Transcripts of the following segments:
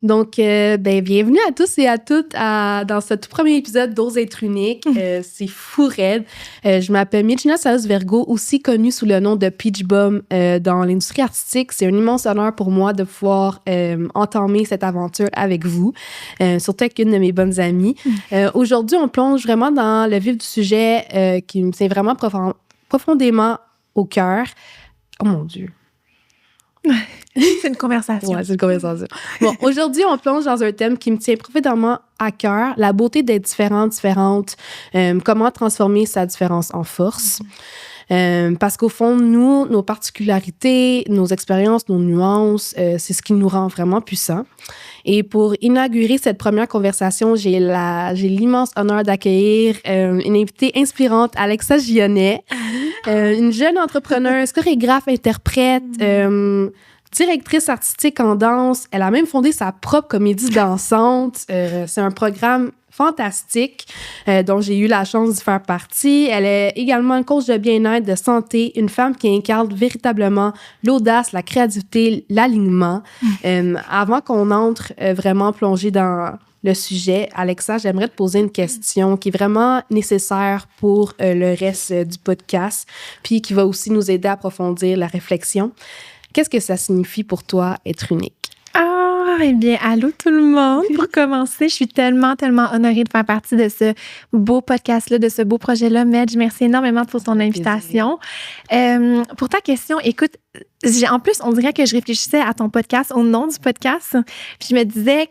Donc, bienvenue à tous et à toutes dans ce tout premier épisode d'Ose être unique. C'est fou raide. Je m'appelle Mirjana Salas-Vergo, aussi connue sous le nom de Peach Bum dans l'industrie artistique. C'est un immense honneur pour moi de pouvoir entamer cette aventure avec vous, surtout avec une de mes bonnes amies. Aujourd'hui, on plonge vraiment dans le vif du sujet qui me tient vraiment profondément au cœur. Oh mon Dieu! C'est une conversation. Ouais, c'est une conversation. Bon, aujourd'hui, on plonge dans un thème qui me tient profondément à cœur, la beauté d'être différente, comment transformer sa différence en force. Parce qu'au fond, nous, nos particularités, nos expériences, nos nuances, c'est ce qui nous rend vraiment puissants. Et pour inaugurer cette première conversation, j'ai l'immense honneur d'accueillir une invitée inspirante, Alexa Gionnet, une jeune entrepreneuse, chorégraphe, interprète, directrice artistique en danse. Elle a même fondé sa propre comédie dansante. C'est un programme fantastique dont j'ai eu la chance d'y faire partie. Elle est également une coach de bien-être, de santé, une femme qui incarne véritablement l'audace, la créativité, l'alignement. Avant qu'on entre vraiment plongé dans le sujet, Alexa, j'aimerais te poser une question qui est vraiment nécessaire pour le reste du podcast, puis qui va aussi nous aider à approfondir la réflexion. Qu'est-ce que ça signifie pour toi être unique? Eh bien, allô tout le monde. Pour commencer, je suis tellement honorée de faire partie de ce beau podcast-là, de ce beau projet-là. Medj, merci énormément pour ton invitation. Pour ta question, écoute, en plus, on dirait que je réfléchissais à ton podcast, au nom du podcast, puis je me disais,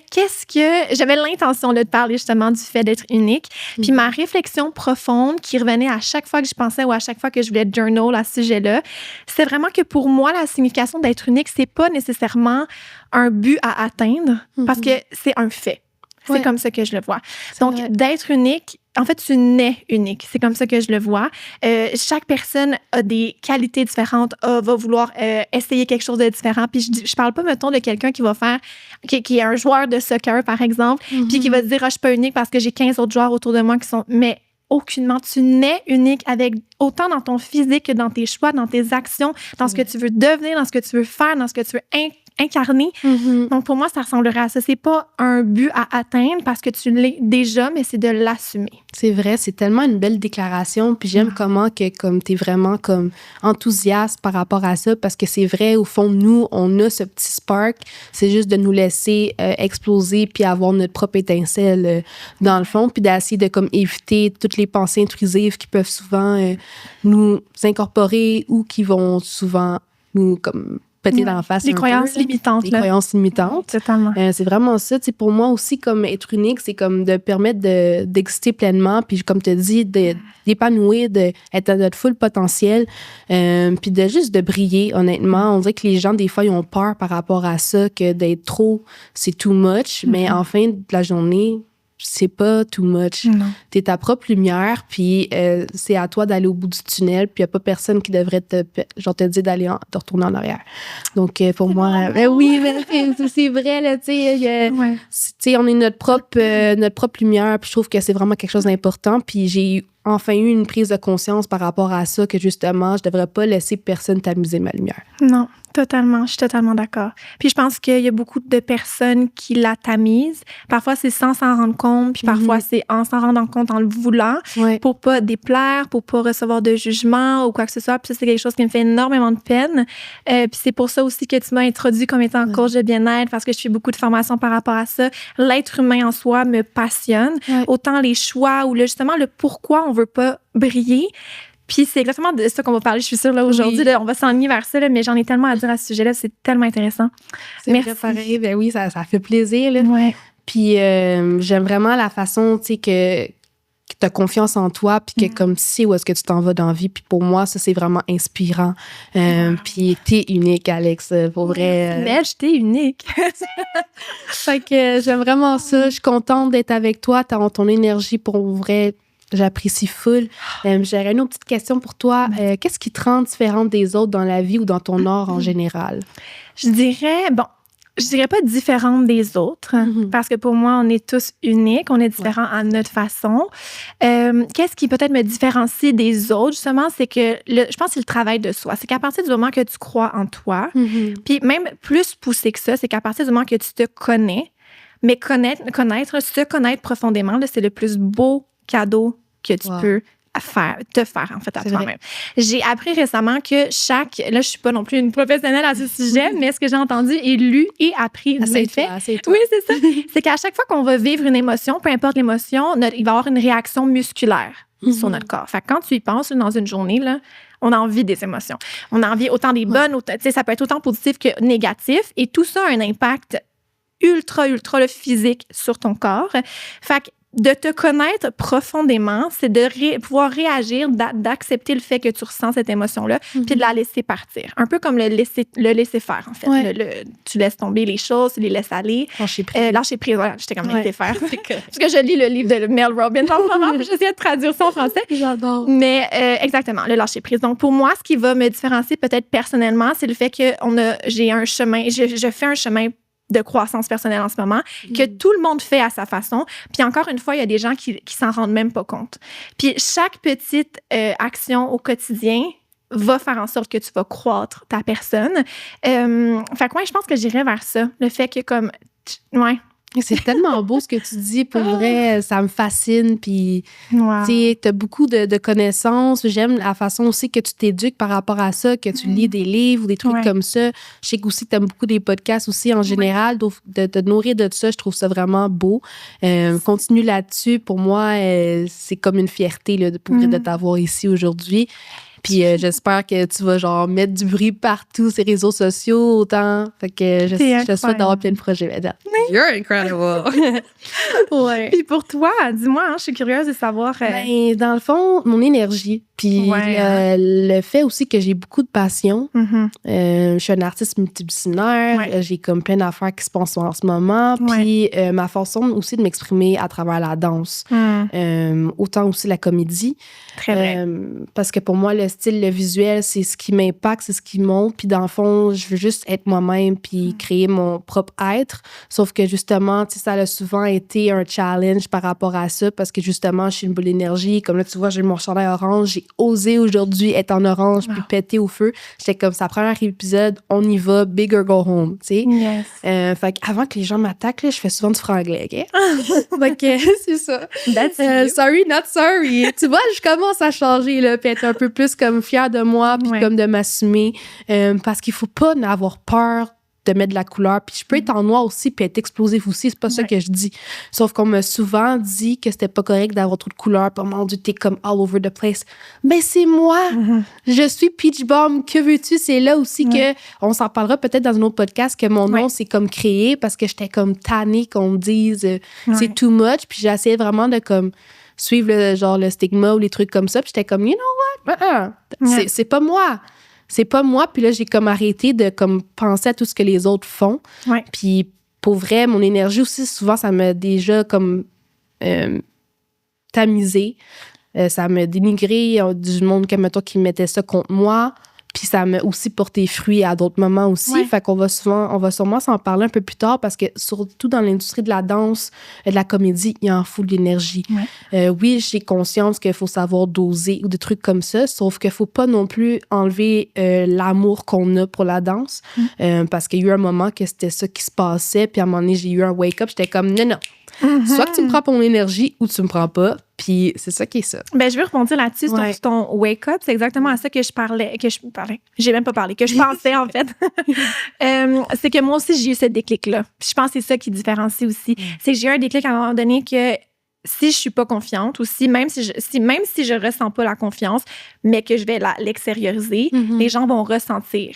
j'avais l'intention de te parler justement du fait d'être unique, puis ma réflexion profonde qui revenait à chaque fois que je pensais ou à chaque fois que je voulais journal à ce sujet-là, c'est vraiment que pour moi, la signification d'être unique, c'est pas nécessairement un but à atteindre, parce que c'est un fait. C'est comme ça que je le vois. Donc, d'être unique, en fait, tu nais unique. C'est comme ça que je le vois. Chaque personne a des qualités différentes, va vouloir essayer quelque chose de différent. Puis je parle pas, mettons, de quelqu'un qui va faire, qui est un joueur de soccer, par exemple, puis qui va se dire, je suis pas unique parce que j'ai 15 autres joueurs autour de moi qui sont... Mais aucunement. Tu nais unique avec autant dans ton physique que dans tes choix, dans tes actions, dans ce que tu veux devenir, dans ce que tu veux faire, dans ce que tu veux incarner. Donc, pour moi, ça ressemblerait à ça. C'est pas un but à atteindre parce que tu l'es déjà, mais c'est de l'assumer. C'est vrai, c'est tellement une belle déclaration. Puis j'aime comment t'es vraiment comme enthousiaste par rapport à ça, parce que c'est vrai, au fond, nous, on a ce petit spark. C'est juste de nous laisser exploser puis avoir notre propre étincelle dans le fond, puis d'essayer de comme éviter toutes les pensées intrusives qui peuvent souvent nous incorporer ou qui vont souvent nous comme péter dans la face. Des croyances limitantes. Des croyances limitantes. Totalement. C'est vraiment ça. T'sais, pour moi aussi, comme être unique, c'est comme de permettre d'exister pleinement, puis comme tu as dit, d'épanouir, d'être à notre full potentiel, puis juste de briller, honnêtement. On dirait que les gens, des fois, ils ont peur par rapport à ça, que d'être trop, c'est too much, mais en fin de la journée, c'est pas too much. T'es ta propre lumière, puis c'est à toi d'aller au bout du tunnel, puis il n'y a pas personne qui devrait te dire de retourner en arrière. Donc, pour moi, oui, c'est vrai, là, tu sais, on est notre propre lumière, puis je trouve que c'est vraiment quelque chose d'important, puis j'ai enfin eu une prise de conscience par rapport à ça, que justement, je devrais pas laisser personne t'amuser ma lumière. Non, totalement. Je suis totalement d'accord. Puis je pense qu'il y a beaucoup de personnes qui la tamisent. Parfois, c'est sans s'en rendre compte, puis parfois, c'est en s'en rendant compte, en le voulant, pour pas déplaire, pour pas recevoir de jugement ou quoi que ce soit. Puis ça, c'est quelque chose qui me fait énormément de peine. Puis c'est pour ça aussi que tu m'as introduit comme étant coach de bien-être, parce que je fais beaucoup de formations par rapport à ça. L'être humain en soi me passionne. Autant les choix ou justement le pourquoi on veut pas briller. Puis c'est exactement de ça qu'on va parler, je suis sûre, là, aujourd'hui. Là, on va s'enligner vers ça, là, mais j'en ai tellement à dire à ce sujet-là. C'est tellement intéressant. Merci. Vrai, pareil. Ben oui, ça fait plaisir. Là. Puis j'aime vraiment la façon, tu sais, que tu as confiance en toi, puis que comme tu sais où est-ce que tu t'en vas dans la vie. Puis pour moi, ça, c'est vraiment inspirant. Puis t'es unique, Alex, pour vrai. Medj, t'es unique. Fait que j'aime vraiment ça. Je suis contente d'être avec toi. Ton énergie, pour vrai, j'apprécie full. J'aurais une autre petite question pour toi. Qu'est-ce qui te rend différente des autres dans la vie ou dans ton art en général? Je dirais pas différente des autres, parce que pour moi, on est tous uniques, on est différents à notre façon. Qu'est-ce qui peut-être me différencie des autres, justement, c'est que je pense que c'est le travail de soi. C'est qu'à partir du moment que tu crois en toi, puis même plus poussé que ça, c'est qu'à partir du moment que tu te connais, Mais se connaître profondément, là, c'est le plus beau cadeau que tu peux te faire, en fait, à toi-même. J'ai appris récemment que là, je suis pas non plus une professionnelle à ce sujet, mais ce que j'ai entendu et lu et appris du fait. Oui, c'est ça. C'est qu'à chaque fois qu'on va vivre une émotion, peu importe l'émotion, il va y avoir une réaction musculaire sur notre corps. Fait que quand tu y penses dans une journée, là, on a envie des émotions. On a envie autant des bonnes, ça peut être autant positif que négatif. Et tout ça a un impact ultra physique sur ton corps. Fait que de te connaître profondément, c'est de pouvoir réagir, d'accepter le fait que tu ressens cette émotion-là, puis de la laisser partir. Un peu comme le laisser faire, en fait. Tu laisses tomber les choses, tu les laisses aller. Lâcher prise. Voilà, j'étais comme laisser faire. Parce que je lis le livre de Mel Robbins en ce moment, j'essaie de traduire ça en français. J'adore. Mais exactement, le lâcher prise. Donc, pour moi, ce qui va me différencier peut-être personnellement, c'est le fait que j'ai un chemin, je fais un chemin de croissance personnelle en ce moment, que tout le monde fait à sa façon. Puis encore une fois, il y a des gens qui s'en rendent même pas compte. Puis chaque petite action au quotidien va faire en sorte que tu vas croître ta personne. Fait que je pense que j'irais vers ça. Le fait que c'est tellement beau ce que tu dis. Pour vrai, ça me fascine. Puis, tu as beaucoup de connaissances. J'aime la façon aussi que tu t'éduques par rapport à ça, que tu lis des livres ou des trucs comme ça. Je sais aussi que tu aimes beaucoup des podcasts aussi en général. De te nourrir de ça, je trouve ça vraiment beau. Continue là-dessus. Pour moi, c'est comme une fierté là, de t'avoir ici aujourd'hui. Puis j'espère que tu vas mettre du bruit partout sur les réseaux sociaux autant. Fait que je te souhaite d'avoir plein de projets maintenant. You're incredible. Puis pour toi, dis-moi, je suis curieuse de savoir. Dans le fond, mon énergie. Puis le fait aussi que j'ai beaucoup de passion. Je suis une artiste multidisciplinaire. J'ai comme plein d'affaires qui se passent en ce moment. Puis ma façon aussi de m'exprimer à travers la danse. Autant aussi la comédie. Très vrai. Parce que pour moi, le style, le visuel, c'est ce qui m'impacte, c'est ce qui monte. Puis dans le fond, je veux juste être moi-même puis créer mon propre être. Sauf que justement, ça a souvent été un challenge par rapport à ça parce que justement, je suis une boule d'énergie. Comme là, tu vois, j'ai mon chandail orange. J'ai osé aujourd'hui être en orange puis péter au feu. J'étais comme, c'est le premier épisode, on y va, big or go home, tu sais. Yes. Fait qu'avant que les gens m'attaquent, là, je fais souvent du franglais, OK? Fait que c'est ça. Sorry, not sorry. Tu vois, je commence à changer, là, puis être un peu plus comme fière de moi, puis comme de m'assumer. Parce qu'il faut pas avoir peur de mettre de la couleur. Puis je peux être en noir aussi, puis être explosif aussi. C'est pas ça que je dis. Sauf qu'on m'a souvent dit que c'était pas correct d'avoir trop de couleurs. Puis, oh mon Dieu, t'es comme all over the place. Mais c'est moi! Je suis Peach Bomb. Que veux-tu? C'est là aussi que, on s'en parlera peut-être dans un autre podcast, que mon nom, c'est comme créé parce que j'étais comme tannée qu'on me dise c'est too much. Puis j'ai essayé vraiment de comme suivre le stigma ou les trucs comme ça. Puis j'étais comme, you know what? C'est pas moi. C'est pas moi. Puis là, j'ai comme arrêté de comme penser à tout ce que les autres font. Puis pour vrai, mon énergie aussi, souvent, ça m'a déjà comme tamisé. Ça m'a dénigré du monde comme toi qui mettait ça contre moi. Puis ça m'a aussi porté fruit à d'autres moments aussi. Fait qu'on va sûrement s'en parler un peu plus tard parce que surtout dans l'industrie de la danse, de la comédie, il y en faut de l'énergie. Oui, j'ai conscience qu'il faut savoir doser ou des trucs comme ça, sauf qu'il faut pas non plus enlever l'amour qu'on a pour la danse parce qu'il y a eu un moment que c'était ça qui se passait. Puis à un moment donné, j'ai eu un wake-up. J'étais comme, non. Soit que tu me prends pour mon énergie ou tu me prends pas. Puis c'est ça qui est ça. Ben, je veux rebondir là-dessus sur ton wake-up. C'est exactement à ça que je parlais. J'ai même pas parlé. Que je pensais, en fait. C'est que moi aussi, j'ai eu ce déclic-là. Puis je pense que c'est ça qui différencie aussi. C'est que j'ai eu un déclic à un moment donné que si je suis pas confiante ou même si je ressens pas la confiance, mais que je vais l'extérioriser, les gens vont ressentir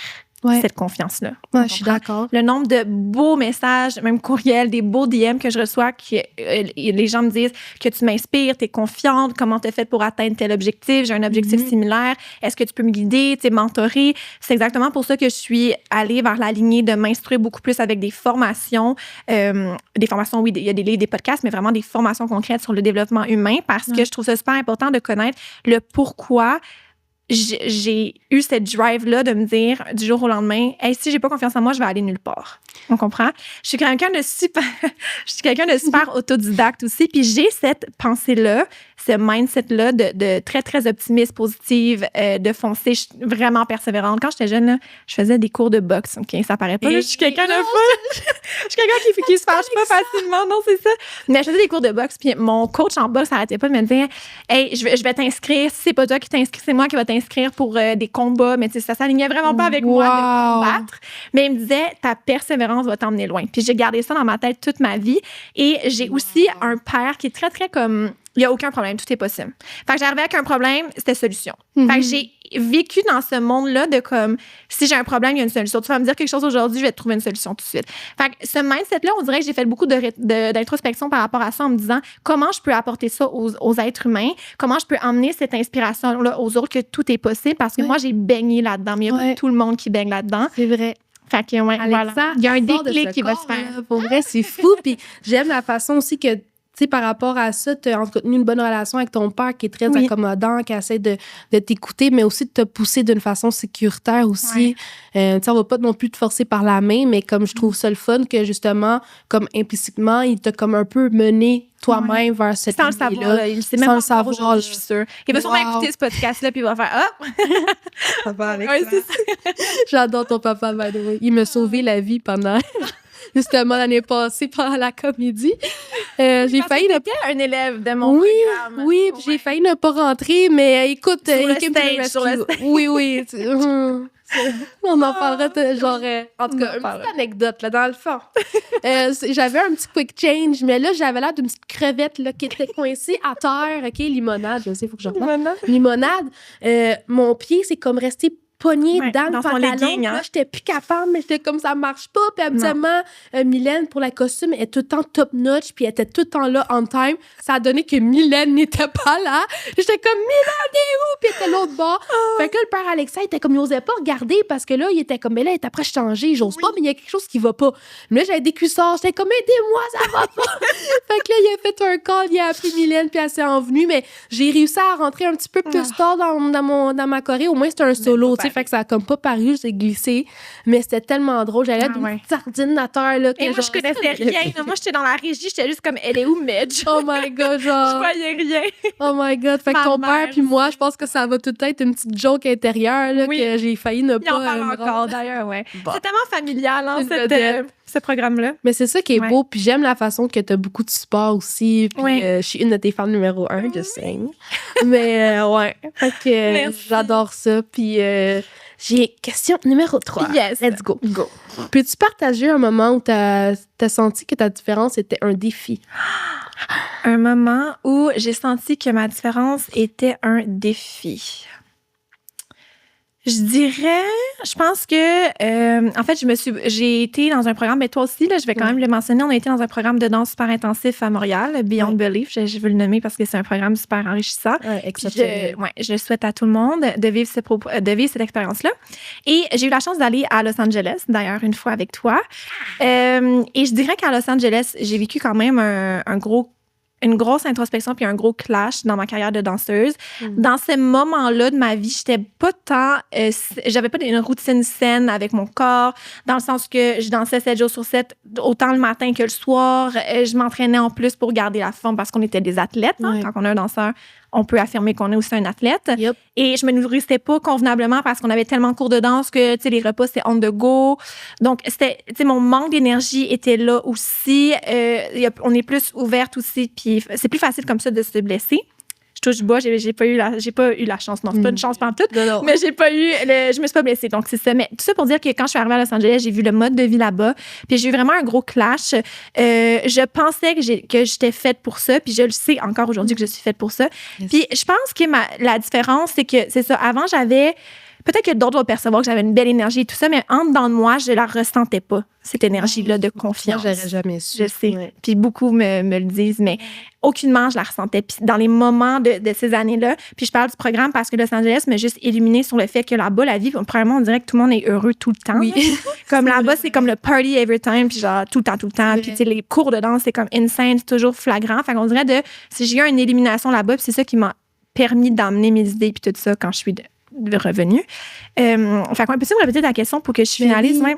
cette confiance-là. Je suis d'accord. Le nombre de beaux messages, même courriels, des beaux DM que je reçois, que les gens me disent que tu m'inspires, tu es confiante, comment tu as fait pour atteindre tel objectif, j'ai un objectif similaire, est-ce que tu peux me guider, mentorer? C'est exactement pour ça que je suis allée vers la lignée de m'instruire beaucoup plus avec des formations. Des formations, oui, il y a des podcasts, mais vraiment des formations concrètes sur le développement humain parce que je trouve ça super important de connaître le pourquoi j'ai eu cette drive-là de me dire du jour au lendemain, hey, si j'ai pas confiance en moi, je vais aller nulle part. On comprend? Je suis quelqu'un de super autodidacte aussi. Puis j'ai cette pensée-là, ce mindset-là de très, très optimiste, positive, de foncer. Je suis vraiment persévérante. Quand j'étais jeune, là, je faisais des cours de boxe. OK? Ça paraît pas. Là, je suis quelqu'un de fou. Je suis quelqu'un qui se fâche pas facilement. Non, c'est ça. Mais je faisais des cours de boxe. Puis mon coach en boxe n'arrêtait pas de me dire, hey, je vais t'inscrire. Si c'est pas toi qui t'inscris, c'est moi qui vais t'inscrire pour des combats. Mais tu sais, ça s'alignait vraiment pas avec moi de combattre. Mais il me disait, ta persévérance va t'emmener loin. Puis j'ai gardé ça dans ma tête toute ma vie. Et j'ai aussi un père qui est très, très comme... Il n'y a aucun problème, tout est possible. Fait que j'arrivais avec un problème, c'était solution. Fait que j'ai vécu dans ce monde-là de comme, si j'ai un problème, il y a une solution. Tu vas me dire quelque chose aujourd'hui, je vais te trouver une solution tout de suite. Fait que ce mindset-là, on dirait que j'ai fait beaucoup d'introspection par rapport à ça en me disant comment je peux apporter ça aux êtres humains, comment je peux emmener cette inspiration-là aux autres, que tout est possible, parce que moi, j'ai baigné là-dedans. Mais il y a pas tout le monde qui baigne là-dedans. C'est vrai. Fait que, ouais, Alexa, voilà. Il y a un déclic qui va se faire. Là, pour vrai, c'est fou. Puis j'aime la façon aussi que, tu sais, par rapport à ça, tu as entretenu une bonne relation avec ton père qui est très accommodant, qui essaie de t'écouter, mais aussi de te pousser d'une façon sécuritaire aussi. Tu sais, on va pas non plus te forcer par la main, mais comme je trouve ça le fun que justement, comme implicitement, il t'a comme un peu mené toi-même vers cette idée-là. Sans le savoir, là, il sait même pas savoir, je suis sûre. Il va sûrement écouter ce podcast-là, puis il va faire « Ah! » Papa avec ça. J'adore ton papa, by the way. Il m'a sauvé la vie pendant... Justement, l'année passée, pendant la comédie. J'ai failli ne pas... un élève de mon programme. Oui, puis j'ai failli ne pas rentrer, mais écoute... Sur le stage. Oui. On en parlera, genre... en tout cas, une petite anecdote, là, dans le fond. J'avais un petit quick change, mais là, j'avais l'air d'une petite crevette, là, qui était coincée à terre. OK, limonade, je sais, il faut que je reprenne. Limonade. Mon pied, c'est comme resté pogné dans le pantalon. Là, j'étais plus capable, mais j'étais comme ça marche pas. Puis habituellement, Mylène, pour la costume, elle est tout le temps top-notch, puis elle était tout le temps là, on time. Ça a donné que Mylène n'était pas là. J'étais comme, Mylène est où? Puis elle était l'autre bord. Fait que là, le père Alexa, il était comme, il osait pas regarder parce que là, il était comme, mais là, il est après changer. J'ose pas, mais il y a quelque chose qui va pas. Mais là, j'avais des cuissards. J'étais comme, aidez-moi, ça va pas. Fait que là, il a fait un call, il a appelé Mylène, puis elle s'est envenue. Mais j'ai réussi à rentrer un petit peu plus tard dans ma choré. Au moins, c'était un solo, tu sais. Fait que ça a comme pas paru, j'ai glissé. Mais c'était tellement drôle. J'allais être une sardine à terre, là. Et moi, je connaissais rien. Moi, j'étais dans la régie, j'étais juste comme, elle est où, Medj? Oh my God, genre. Je voyais rien. Oh my God. Fait que ton père puis moi, je pense que ça va tout être une petite joke intérieure, là, que j'ai failli ne pas. Il en parle encore, d'ailleurs, Bon. C'est tellement familial, hein, ce programme-là. Mais c'est ça qui est beau. Puis j'aime la façon que t'as beaucoup de support aussi. Puis je suis une de tes fans numéro 1, je sais. Mais fait que j'adore ça. Puis j'ai question numéro 3. Yes. Let's go. Peux-tu partager un moment où t'as senti que ta différence était un défi? Un moment où j'ai senti que ma différence était un défi. Je dirais, je pense que, en fait, j'ai été dans un programme, mais toi aussi, là, je vais quand même le mentionner, on a été dans un programme de danse super intensif à Montréal, Beyond Belief, je veux le nommer parce que c'est un programme super enrichissant. Je souhaite à tout le monde de vivre cette expérience-là. Et j'ai eu la chance d'aller à Los Angeles, d'ailleurs, une fois avec toi. Et je dirais qu'à Los Angeles, j'ai vécu quand même une grosse introspection puis un gros clash dans ma carrière de danseuse. Dans ces moments-là de ma vie, j'étais pas tant... j'avais pas une routine saine avec mon corps, dans le sens que je dansais 7 jours sur 7, autant le matin que le soir. Je m'entraînais en plus pour garder la forme parce qu'on était des athlètes. Hein? Quand on est un danseur, on peut affirmer qu'on est aussi un athlète. Yep. Et je me nourrissais pas convenablement parce qu'on avait tellement de cours de danse que, tu sais, les repas, c'est on the go. Donc, c'était, tu sais, mon manque d'énergie était là aussi. On est plus ouverte aussi, puis c'est plus facile comme ça de se blesser. Je touche bas, j'ai pas eu la chance. Non, c'est pas une chance pantoute, mais je me suis pas blessée. Donc, c'est ça. Mais tout ça pour dire que quand je suis arrivée à Los Angeles, j'ai vu le mode de vie là-bas, puis j'ai eu vraiment un gros clash. Je pensais que j'étais faite pour ça, puis je le sais encore aujourd'hui que je suis faite pour ça. Puis je pense que la différence, c'est que, c'est ça, avant, j'avais... Peut-être que d'autres vont percevoir que j'avais une belle énergie et tout ça, mais en dedans de moi, je la ressentais pas, cette énergie-là de confiance. Moi, j'aurais jamais su. Je sais. Puis beaucoup me le disent, mais aucunement je la ressentais. Puis dans les moments de ces années-là, puis je parle du programme parce que Los Angeles m'a juste illuminé sur le fait que là-bas, la vie, premièrement, on dirait que tout le monde est heureux tout le temps. Oui. Comme là-bas, c'est comme le party every time, puis genre tout le temps. Puis tu sais, les cours de danse, c'est comme insane, c'est toujours flagrant. Fait qu'on dirait si j'ai eu une élimination là-bas, puis c'est ça qui m'a permis d'emmener mes idées puis tout ça quand je suis de revenus. Fait qu'on peux-tu me répéter ta question pour que je finalise même?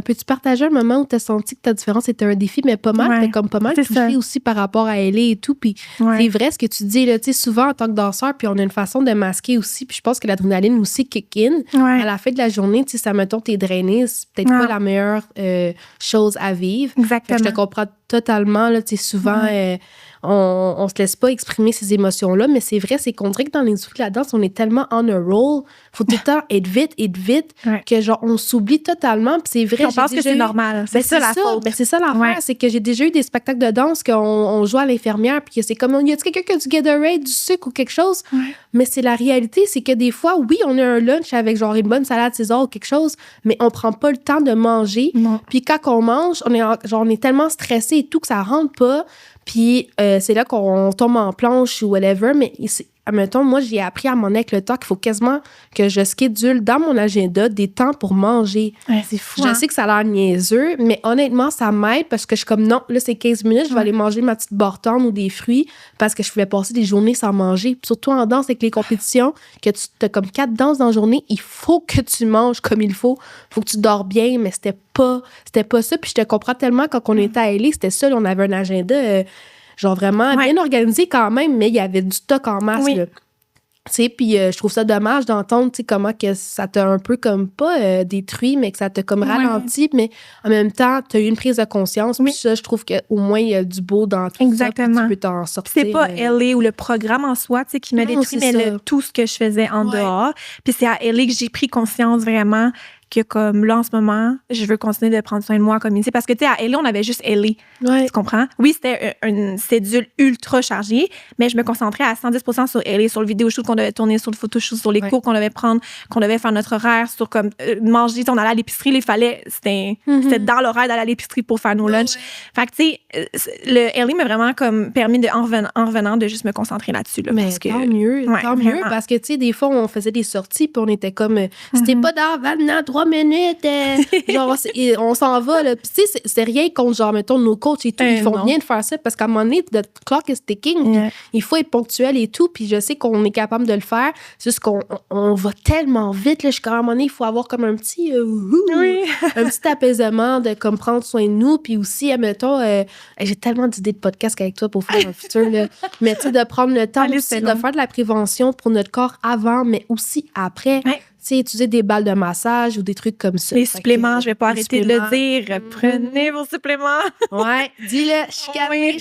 Peux-tu partager un moment où tu as senti que ta différence était un défi, mais pas mal, mais comme pas mal touché aussi par rapport à elle et tout. Puis c'est vrai ce que tu dis, là, tu sais, souvent en tant que danseur, puis on a une façon de masquer aussi. Puis je pense que l'adrénaline aussi kick in. À la fin de la journée, tu sais, ça, mettons, t'es drainé, c'est peut-être pas la meilleure chose à vivre. Exactement. Je te comprends totalement, là, tu sais, souvent... on se laisse pas exprimer ces émotions-là, mais c'est vrai, c'est qu'on dirait que dans l'industrie de la danse, on est tellement on a roll, faut tout le temps être vite, que genre, on s'oublie totalement, puis c'est vrai. Puis on pense que c'est normal. C'est ça la faute. Ben c'est ça l'affaire, c'est que j'ai déjà eu des spectacles de danse qu'on joue à l'infirmière, puis c'est comme, y a-t-il quelqu'un qui a du Gatorade, du sucre ou quelque chose? Mais c'est la réalité, c'est que des fois, oui, on a un lunch avec genre une bonne salade César ou quelque chose, mais on prend pas le temps de manger. Puis quand on mange, on est tellement stressé et tout que ça rentre pas. Puis c'est là qu'on tombe en planche ou whatever, mais admettons, moi, j'ai appris à m'en avec le temps qu'il faut quasiment que je schedule dans mon agenda des temps pour manger. C'est fou, Je sais que ça a l'air niaiseux, mais honnêtement, ça m'aide parce que je suis comme, non, là, c'est 15 minutes, je vais aller manger ma petite Borton ou des fruits parce que je pouvais passer des journées sans manger. Puis surtout en danse avec les compétitions, que tu as comme 4 danses dans la journée, il faut que tu manges comme il faut. Il faut que tu dors bien, mais c'était pas ça. Puis je te comprends tellement quand on était à LA, c'était ça, là, on avait un agenda... genre vraiment bien organisé quand même, mais il y avait du stock en masse. Tu sais, puis je trouve ça dommage d'entendre, tu sais, comment que ça t'a un peu comme pas détruit, mais que ça t'a comme ralenti, mais en même temps, t'as eu une prise de conscience. Puis ça, je trouve qu'au moins, il y a du beau dans tout ça. Puis tu peux t'en sortir. C'est pas LA ou le programme en soi, tu sais, qui m'a détruit, mais tout ce que je faisais en dehors. Puis c'est à LA que j'ai pris conscience vraiment que comme là, en ce moment, je veux continuer de prendre soin de moi comme ici. Parce que, tu sais, à LA, on avait juste LA. Tu comprends? Oui, c'était une cédule ultra chargée, mais je me concentrais à 110% sur LA, sur le vidéo shoot qu'on devait tourner, sur le photo shoot, sur les cours qu'on devait prendre, qu'on devait faire notre horaire, sur comme manger. On allait à l'épicerie, il fallait, c'était dans l'horaire d'aller à l'épicerie pour faire nos lunchs. Fait que, tu sais, le LA m'a vraiment comme permis de, en revenant, de juste me concentrer là-dessus. Là, mais parce que, tant mieux, parce que, tu sais, des fois, on faisait des sorties, puis on était comme, c'était pas dans 3 minutes, genre, on s'en va, là. Puis, tu sais, c'est rien contre, genre, mettons, nos coachs et tout, ils font bien de faire ça, parce qu'à un moment donné, the clock is ticking, il faut être ponctuel et tout, puis je sais qu'on est capable de le faire, c'est juste qu'on va tellement vite, là, je suis comme, à un moment donné, il faut avoir comme un petit, un petit apaisement de, comme, prendre soin de nous, puis aussi, admettons, j'ai tellement d'idées de podcast avec toi pour faire un futur, là, mais tu sais, de prendre le temps aussi de faire de la prévention pour notre corps avant, mais aussi après. Tu sais, utiliser des balles de massage ou des trucs comme ça. Les suppléments, je vais pas arrêter de le dire. Prenez vos suppléments. Dis-le, chicanez.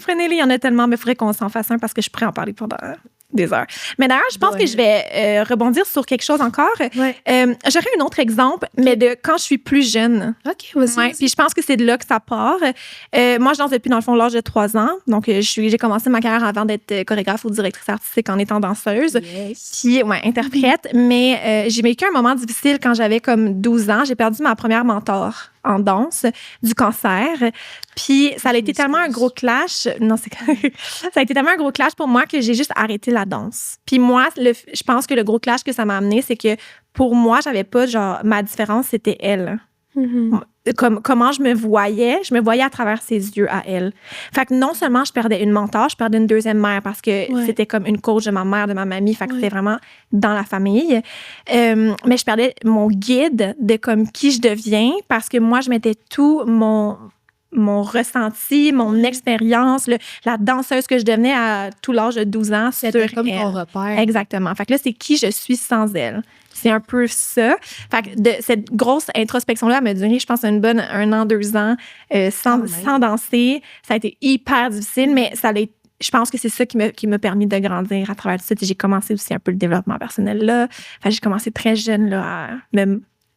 Prenez-les. Il y en a tellement, mais il faudrait qu'on s'en fasse un parce que je pourrais en parler pendant des heures. Mais d'ailleurs, je pense que je vais rebondir sur quelque chose encore. J'aurais un autre exemple, mais de quand je suis plus jeune. OK, vas-y. Puis je pense que c'est de là que ça part. Moi, je danse depuis, dans le fond, l'âge de 3 ans. Donc, j'ai commencé ma carrière avant d'être chorégraphe ou directrice artistique en étant danseuse. Puis, interprète. Mais j'ai vécu un moment difficile quand j'avais comme 12 ans. J'ai perdu ma première mentor en danse du cancer. Puis ça a été tellement un gros clash. Non, ça a été tellement un gros clash pour moi que j'ai juste arrêté la danse. Puis moi, je pense que le gros clash que ça m'a amené, c'est que pour moi, j'avais pas, genre, ma différence, c'était elle. Comment je me voyais à travers ses yeux à elle. Fait que non seulement je perdais une mentor, je perdais une deuxième mère parce que c'était comme une coach de ma mère, de ma mamie. Fait que c'était vraiment dans la famille. Mais je perdais mon guide de comme qui je deviens parce que moi, je mettais tout mon ressenti, mon expérience, la danseuse que je devenais à tout l'âge de 12 ans sur c'était comme elle. ton repère. Exactement. Fait que là, c'est qui je suis sans elle. C'est un peu ça. Fait que cette grosse introspection-là m'a duré, je pense, une bonne 1 an, 2 ans sans danser. Ça a été hyper difficile, mais je pense que c'est ça qui m'a permis de grandir à travers tout ça. J'ai commencé aussi un peu le développement personnel là. Fait que j'ai commencé très jeune là,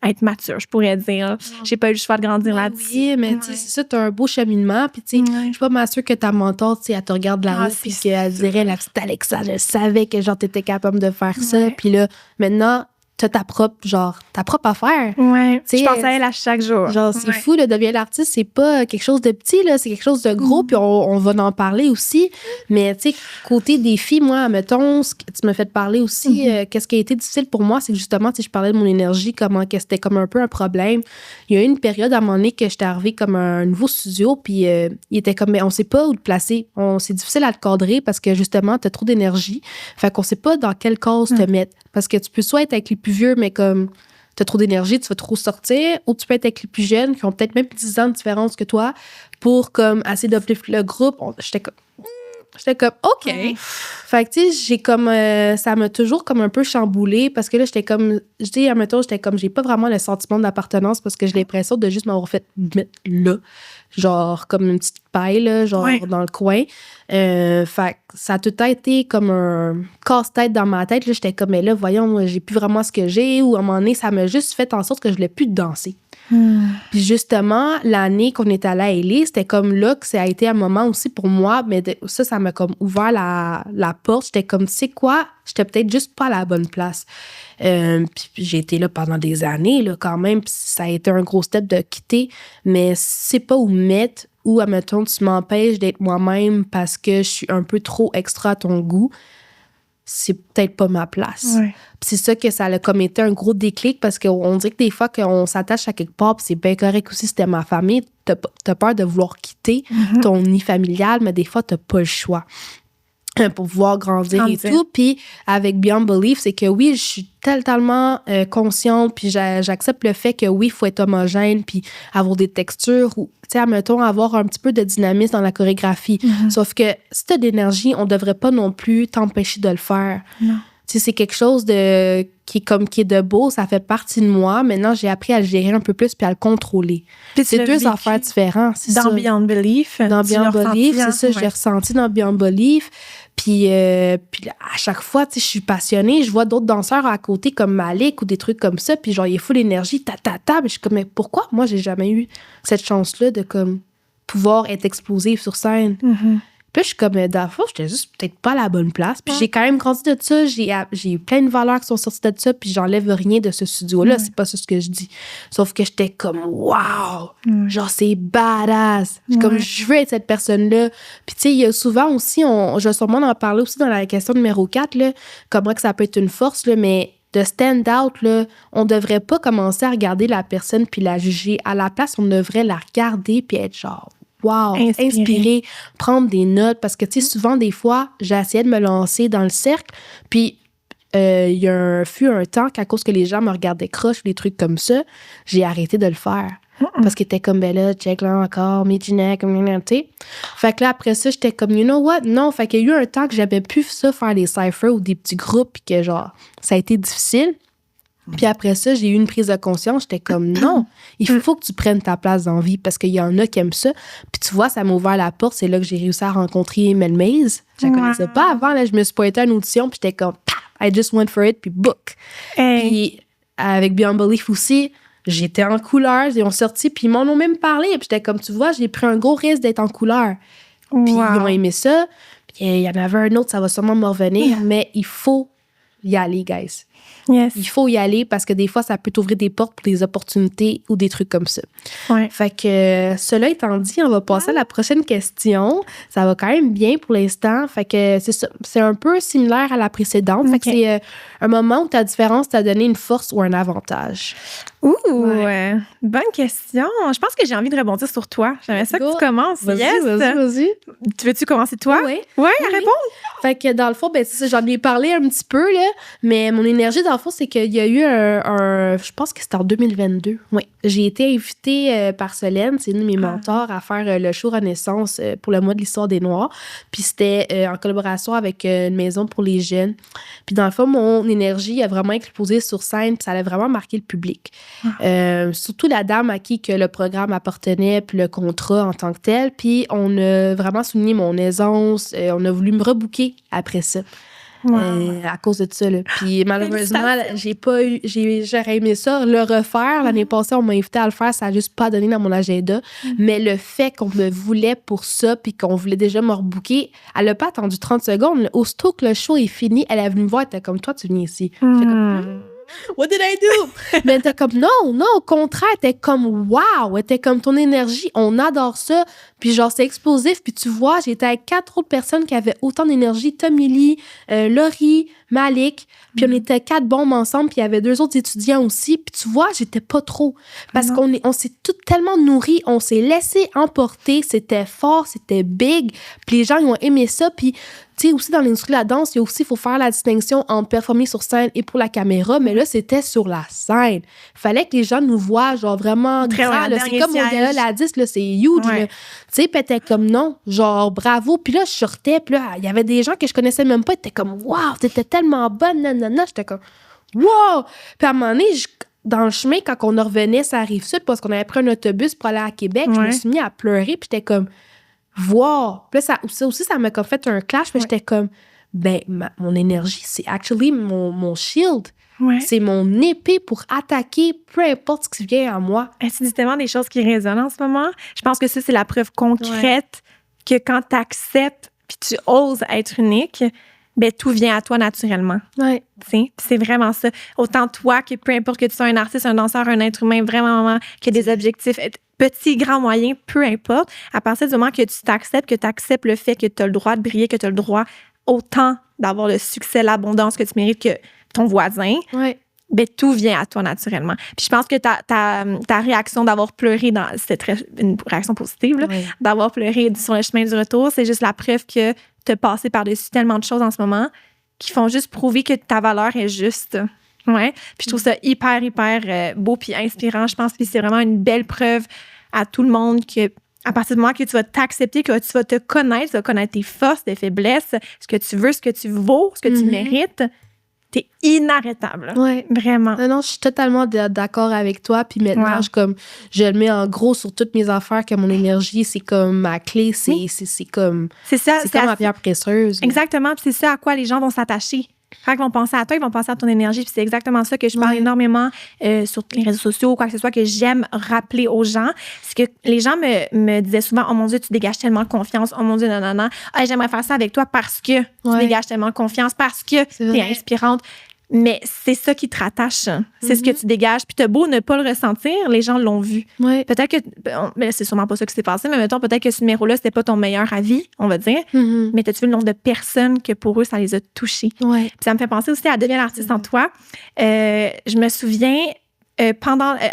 à être mature, je pourrais dire. J'ai pas eu le choix de grandir là-dessus. Oui, mais tu sais, c'est ça, t'as un beau cheminement. Puis, tu sais, je suis pas mal sûre que ta mentor, tu sais, elle te regarde là-haut, puis qu'elle dirait, la petite Alexa, je savais que, genre, t'étais capable de faire ça. Puis là, maintenant, t'as ta propre affaire. Ouais. T'sais, je pense à elle à chaque jour. Genre, c'est fou, là, devenir l'artiste, c'est pas quelque chose de petit, là, c'est quelque chose de gros, puis on va en parler aussi. Mais, tu sais, côté défi, moi, mettons, ce que tu m'as fait parler aussi, qu'est-ce qui a été difficile pour moi, c'est que justement, tu sais, je parlais de mon énergie, comment que c'était comme un peu un problème. Il y a eu une période à un moment donné que j'étais arrivée comme un nouveau studio, puis il était comme, mais on sait pas où le placer. C'est difficile à le cadrer parce que, justement, t'as trop d'énergie. Fait qu'on sait pas dans quelle cause te mettre. Parce que tu peux soit être avec les plus vieux, mais comme t'as trop d'énergie, tu vas trop sortir, ou tu peux être avec les plus jeunes qui ont peut-être même 10 ans de différence que toi pour comme essayer d'uplifter le groupe. J'étais comme OK. Fait que tu sais, j'ai comme ça m'a toujours comme un peu chamboulée parce que là j'étais comme j'ai pas vraiment le sentiment d'appartenance parce que j'ai l'impression de juste m'avoir fait mettre là, genre comme une petite paille là, genre dans le coin. Fait que ça a tout été comme un casse-tête dans ma tête là, j'étais comme mais là voyons, moi, j'ai plus vraiment ce que j'ai, ou à un moment donné ça m'a juste fait en sorte que je voulais plus danser. Puis justement, l'année qu'on est allé à LA, c'était comme là que ça a été un moment aussi pour moi, mais ça m'a comme ouvert la porte. J'étais comme, tu sais quoi, j'étais peut-être juste pas à la bonne place. Puis j'ai été là pendant des années, là, quand même, puis ça a été un gros step de quitter, mais c'est pas où mettre, ou, admettons, tu m'empêches d'être moi-même parce que je suis un peu trop extra à ton goût. C'est peut-être pas ma place. Ouais. Puis c'est ça que ça a comme été un gros déclic parce qu'on dirait que des fois qu'on s'attache à quelque part, puis c'est bien correct aussi, c'était ma famille, t'as peur de vouloir quitter ton nid familial, mais des fois, t'as pas le choix pour pouvoir grandir et tout. Puis avec Beyond Belief, c'est que oui, je suis totalement consciente, puis j'accepte le fait que oui, il faut être homogène, puis avoir des textures, ou, tu sais, admettons, avoir un petit peu de dynamisme dans la chorégraphie. Sauf que si t'as de l'énergie, on devrait pas non plus t'empêcher de le faire. Non. Tu sais, c'est quelque chose qui est de beau, ça fait partie de moi. Maintenant, j'ai appris à le gérer un peu plus puis à le contrôler. Puis c'est deux affaires différentes, c'est ça. Dans Beyond Belief. Dans Beyond Belief, c'est ça, ouais. j'ai ressenti dans Beyond Belief. Puis à chaque fois, tu sais, je suis passionnée, je vois d'autres danseurs à côté comme Malik ou des trucs comme ça, puis genre, il est full énergie, mais je suis comme, mais pourquoi moi, j'ai jamais eu cette chance-là de comme pouvoir être explosive sur scène? Puis je suis comme, dans le fond, j'étais juste peut-être pas à la bonne place. Puis j'ai quand même grandi de ça. J'ai eu plein de valeurs qui sont sorties de ça. Puis j'enlève rien de ce studio-là. C'est pas ça ce que je dis. Sauf que j'étais comme, wow! Genre, c'est badass. Comme, je veux être cette personne-là. Puis tu sais, il y a souvent aussi, je vais sûrement en parler aussi dans la question numéro 4, là, comment que ça peut être une force, là, mais de stand out, là, on devrait pas commencer à regarder la personne puis la juger. À la place, on devrait la regarder puis être genre, wow, inspirer, prendre des notes. Parce que, tu sais, souvent, des fois, j'ai essayé de me lancer dans le cercle. Puis, il y a fut un temps qu'à cause que les gens me regardaient croche ou des trucs comme ça, j'ai arrêté de le faire. Parce qu'ils étaient comme, ben là, check là encore, Medina, comme, tu sais. Fait que là, après ça, j'étais comme, you know what? Non. Fait qu'il y a eu un temps que j'avais plus ça, faire des cyphers ou des petits groupes, puis que, genre, ça a été difficile. Puis après ça, j'ai eu une prise de conscience. J'étais comme, non, il faut que tu prennes ta place dans la vie parce qu'il y en a qui aiment ça. Puis tu vois, ça m'a ouvert la porte. C'est là que j'ai réussi à rencontrer Mel Maze. Je la connaissais pas avant. Là, je me suis pointée à une audition, puis j'étais comme, I just went for it, puis book. Puis avec Beyond Belief aussi, j'étais en couleur. Ils ont sorti, puis ils m'en ont même parlé. Puis j'étais comme, tu vois, j'ai pris un gros risque d'être en couleur. Puis ils ont aimé ça. Puis il y en avait un autre, ça va sûrement me revenir, mais il faut y aller, guys. Yes. Il faut y aller parce que des fois, ça peut t'ouvrir des portes pour des opportunités ou des trucs comme ça. Ouais. Fait que, cela étant dit, on va passer à la prochaine question. Ça va quand même bien pour l'instant. Fait que c'est ça. C'est un peu similaire à la précédente. Fait que c'est un moment où ta différence t'a donné une force ou un avantage. Bonne question. Je pense que j'ai envie de rebondir sur toi. J'aimerais ça que tu commences. Vas-y. Tu veux-tu commencer toi? Oui. Oui, répondre. Fait que dans le fond, ben, c'est ça, j'en ai parlé un petit peu, là, mais mon énergie, dans le fond, c'est qu'il y a eu je pense que c'était en 2022. Oui. J'ai été invitée par Solène, c'est une de mes mentors, à faire le show Renaissance pour le mois de l'histoire des Noirs. Puis c'était en collaboration avec une maison pour les jeunes. Puis dans le fond, mon énergie a vraiment explosé sur scène, puis ça a vraiment marqué le public. Surtout la dame à qui que le programme appartenait, puis le contrat en tant que tel. Puis on a vraiment souligné mon aisance. On a voulu me rebooker après ça. À cause de ça. Là. Puis malheureusement, j'aurais aimé ça le refaire. L'année passée, on m'a invité à le faire. Ça n'a juste pas donné dans mon agenda. Mais le fait qu'on me voulait pour ça puis qu'on voulait déjà me rebooker, elle n'a pas attendu 30 secondes. Aussitôt que le show est fini, elle est venue me voir. Elle était comme, toi, tu viens ici. What did I do? Mais elle était comme, non, au contraire, elle était comme, wow, elle était comme ton énergie, on adore ça. Puis genre, c'est explosif. Puis tu vois, j'étais avec 4 autres personnes qui avaient autant d'énergie. Tommy Lee, Laurie, Malik. Puis on était 4 bombes ensemble. Puis il y avait 2 autres étudiants aussi. Puis tu vois, j'étais pas trop. Parce qu'on s'est toutes tellement nourris. On s'est laissé emporter. C'était fort, c'était big. Puis les gens, ils ont aimé ça. Puis tu sais, aussi dans l'industrie de la danse, il faut faire la distinction entre performer sur scène et pour la caméra. Mais là, c'était sur la scène. Fallait que les gens nous voient, genre vraiment grand. Là, c'est comme mon gala la disque, là, c'est huge. Ouais. Tu sais, puis elle était comme non, genre bravo. Puis là, je sortais, puis là, il y avait des gens que je connaissais même pas. Ils étaient comme waouh, t'étais tellement bonne, nanana. J'étais comme wow. Puis à un moment donné, dans le chemin, quand on revenait, ça arrive sud, parce qu'on avait pris un autobus pour aller à Québec, je me suis mis à pleurer, puis j'étais comme wow. Puis là, ça aussi, ça m'a comme fait un clash, puis j'étais comme ben, mon énergie, c'est actually mon shield. Ouais. C'est mon épée pour attaquer peu importe ce qui vient à moi. Tu dis tellement des choses qui résonnent en ce moment. Je pense que ça, c'est la preuve concrète que quand tu acceptes puis tu oses être unique, ben tout vient à toi naturellement. Ouais. C'est vraiment ça. Autant toi que peu importe que tu sois un artiste, un danseur, un être humain, vraiment, qui a des objectifs, petits, grands, moyens, peu importe. À partir du moment que tu t'acceptes, que tu acceptes le fait que tu as le droit de briller, que tu as le droit autant d'avoir le succès, l'abondance que tu mérites que ton voisin, ben, tout vient à toi naturellement. Puis je pense que ta réaction d'avoir pleuré, c'était une réaction positive, là, d'avoir pleuré sur le chemin du retour, c'est juste la preuve que tu as passé par-dessus tellement de choses en ce moment qui font juste prouver que ta valeur est juste. Ouais. Puis je trouve ça hyper, hyper beau puis inspirant, je pense. Puis c'est vraiment une belle preuve à tout le monde que à partir du moment que tu vas t'accepter, que tu vas te connaître, tu vas connaître tes forces, tes faiblesses, ce que tu veux, ce que tu vaux, ce que tu mérites, t'es inarrêtable. Ouais. Vraiment. Non, je suis totalement d'accord avec toi. Puis maintenant, je le mets en gros sur toutes mes affaires, que mon énergie, c'est comme ma clé, c'est comme ma pierre précieuse. Exactement. Puis c'est ça à quoi les gens vont s'attacher. Quand ils vont penser à toi, ils vont penser à ton énergie. Puis c'est exactement ça que je parle énormément sur les réseaux sociaux ou quoi que ce soit, que j'aime rappeler aux gens. C'est que les gens me disaient souvent « Oh mon Dieu, tu dégages tellement de confiance. Oh mon Dieu, non. Hey, j'aimerais faire ça avec toi parce que tu dégages tellement de confiance, parce que tu es inspirante. » Mais c'est ça qui te rattache. C'est ce que tu dégages. Puis t'as beau ne pas le ressentir, les gens l'ont vu. Ouais. Peut-être que... Mais c'est sûrement pas ça qui s'est passé, mais mettons, peut-être que ce numéro-là, c'était pas ton meilleur avis, on va dire. Mais t'as-tu vu le nombre de personnes que pour eux, ça les a touchés? Ouais. Puis ça me fait penser aussi à Deviens l'artiste en toi. Je me souviens...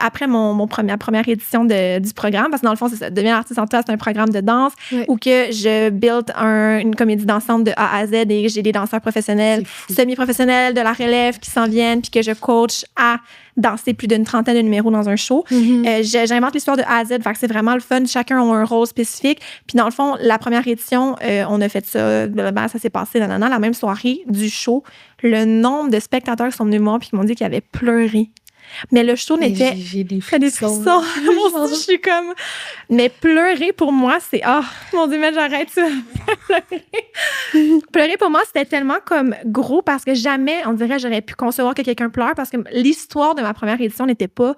après ma première édition du programme, parce que dans le fond, c'est ça, Deviens l'artiste en toi, c'est un programme de danse où que je build une comédie dansante de A à Z et j'ai des danseurs professionnels, semi-professionnels, de la relève qui s'en viennent, puis que je coach à danser plus d'une trentaine de numéros dans un show. J'invente l'histoire de A à Z, fait que c'est vraiment le fun. Chacun a un rôle spécifique. Puis dans le fond, la première édition, on a fait ça, ça s'est passé la même soirée du show. Le nombre de spectateurs qui sont venus me voir puis qui m'ont dit qu'ils avaient pleuré. Mais le show n'était... J'ai des frissons. Moi aussi, je suis comme... Mais pleurer, pour moi, c'est... Oh, mon Dieu, mais j'arrête ça. Pleurer, pour moi, c'était tellement comme gros parce que jamais, on dirait, j'aurais pu concevoir que quelqu'un pleure parce que l'histoire de ma première édition n'était pas...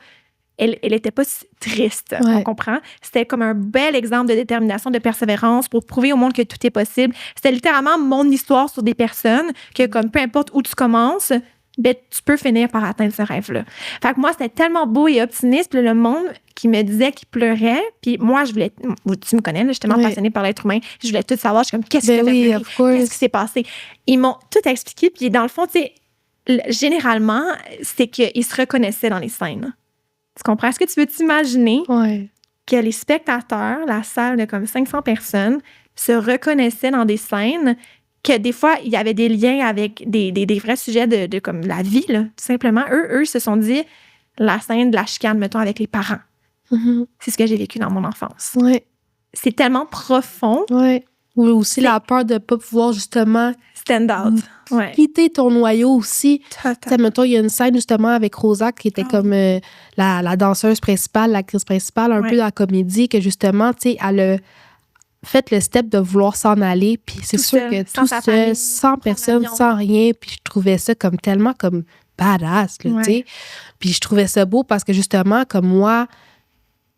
Elle était pas si triste, on comprend. C'était comme un bel exemple de détermination, de persévérance pour prouver au monde que tout est possible. C'était littéralement mon histoire sur des personnes que, comme peu importe où tu commences... ben, tu peux finir par atteindre ce rêve-là. Fait que moi, c'était tellement beau et optimiste. Puis le monde qui me disait qu'il pleurait, puis moi, je voulais... Tu me connais, là, je suis tellement passionnée par l'être humain. Je voulais tout savoir. Je suis comme, qu'est-ce qui s'est passé? Ils m'ont tout expliqué. Puis dans le fond, tu sais, généralement, c'est qu'ils se reconnaissaient dans les scènes. Tu comprends? Est-ce que tu veux t'imaginer que les spectateurs, la salle de comme 500 personnes, se reconnaissaient dans des scènes que des fois, il y avait des liens avec des vrais sujets de comme la vie, là, tout simplement. Eux se sont dit la scène de la chicane, mettons, avec les parents. C'est ce que j'ai vécu dans mon enfance. C'est tellement profond. Ou aussi la peur de ne pas pouvoir, justement... stand out. Quitter ton noyau aussi. Mettons, il y a une scène, justement, avec Rosa, qui était comme la danseuse principale, l'actrice principale, un peu dans la comédie, que justement, tu sais, elle a fait le step de vouloir s'en aller, puis c'est sûr que tout seul, sans personne, sans rien, puis je trouvais ça comme tellement comme badass, tu sais. Puis je trouvais ça beau parce que justement, comme moi,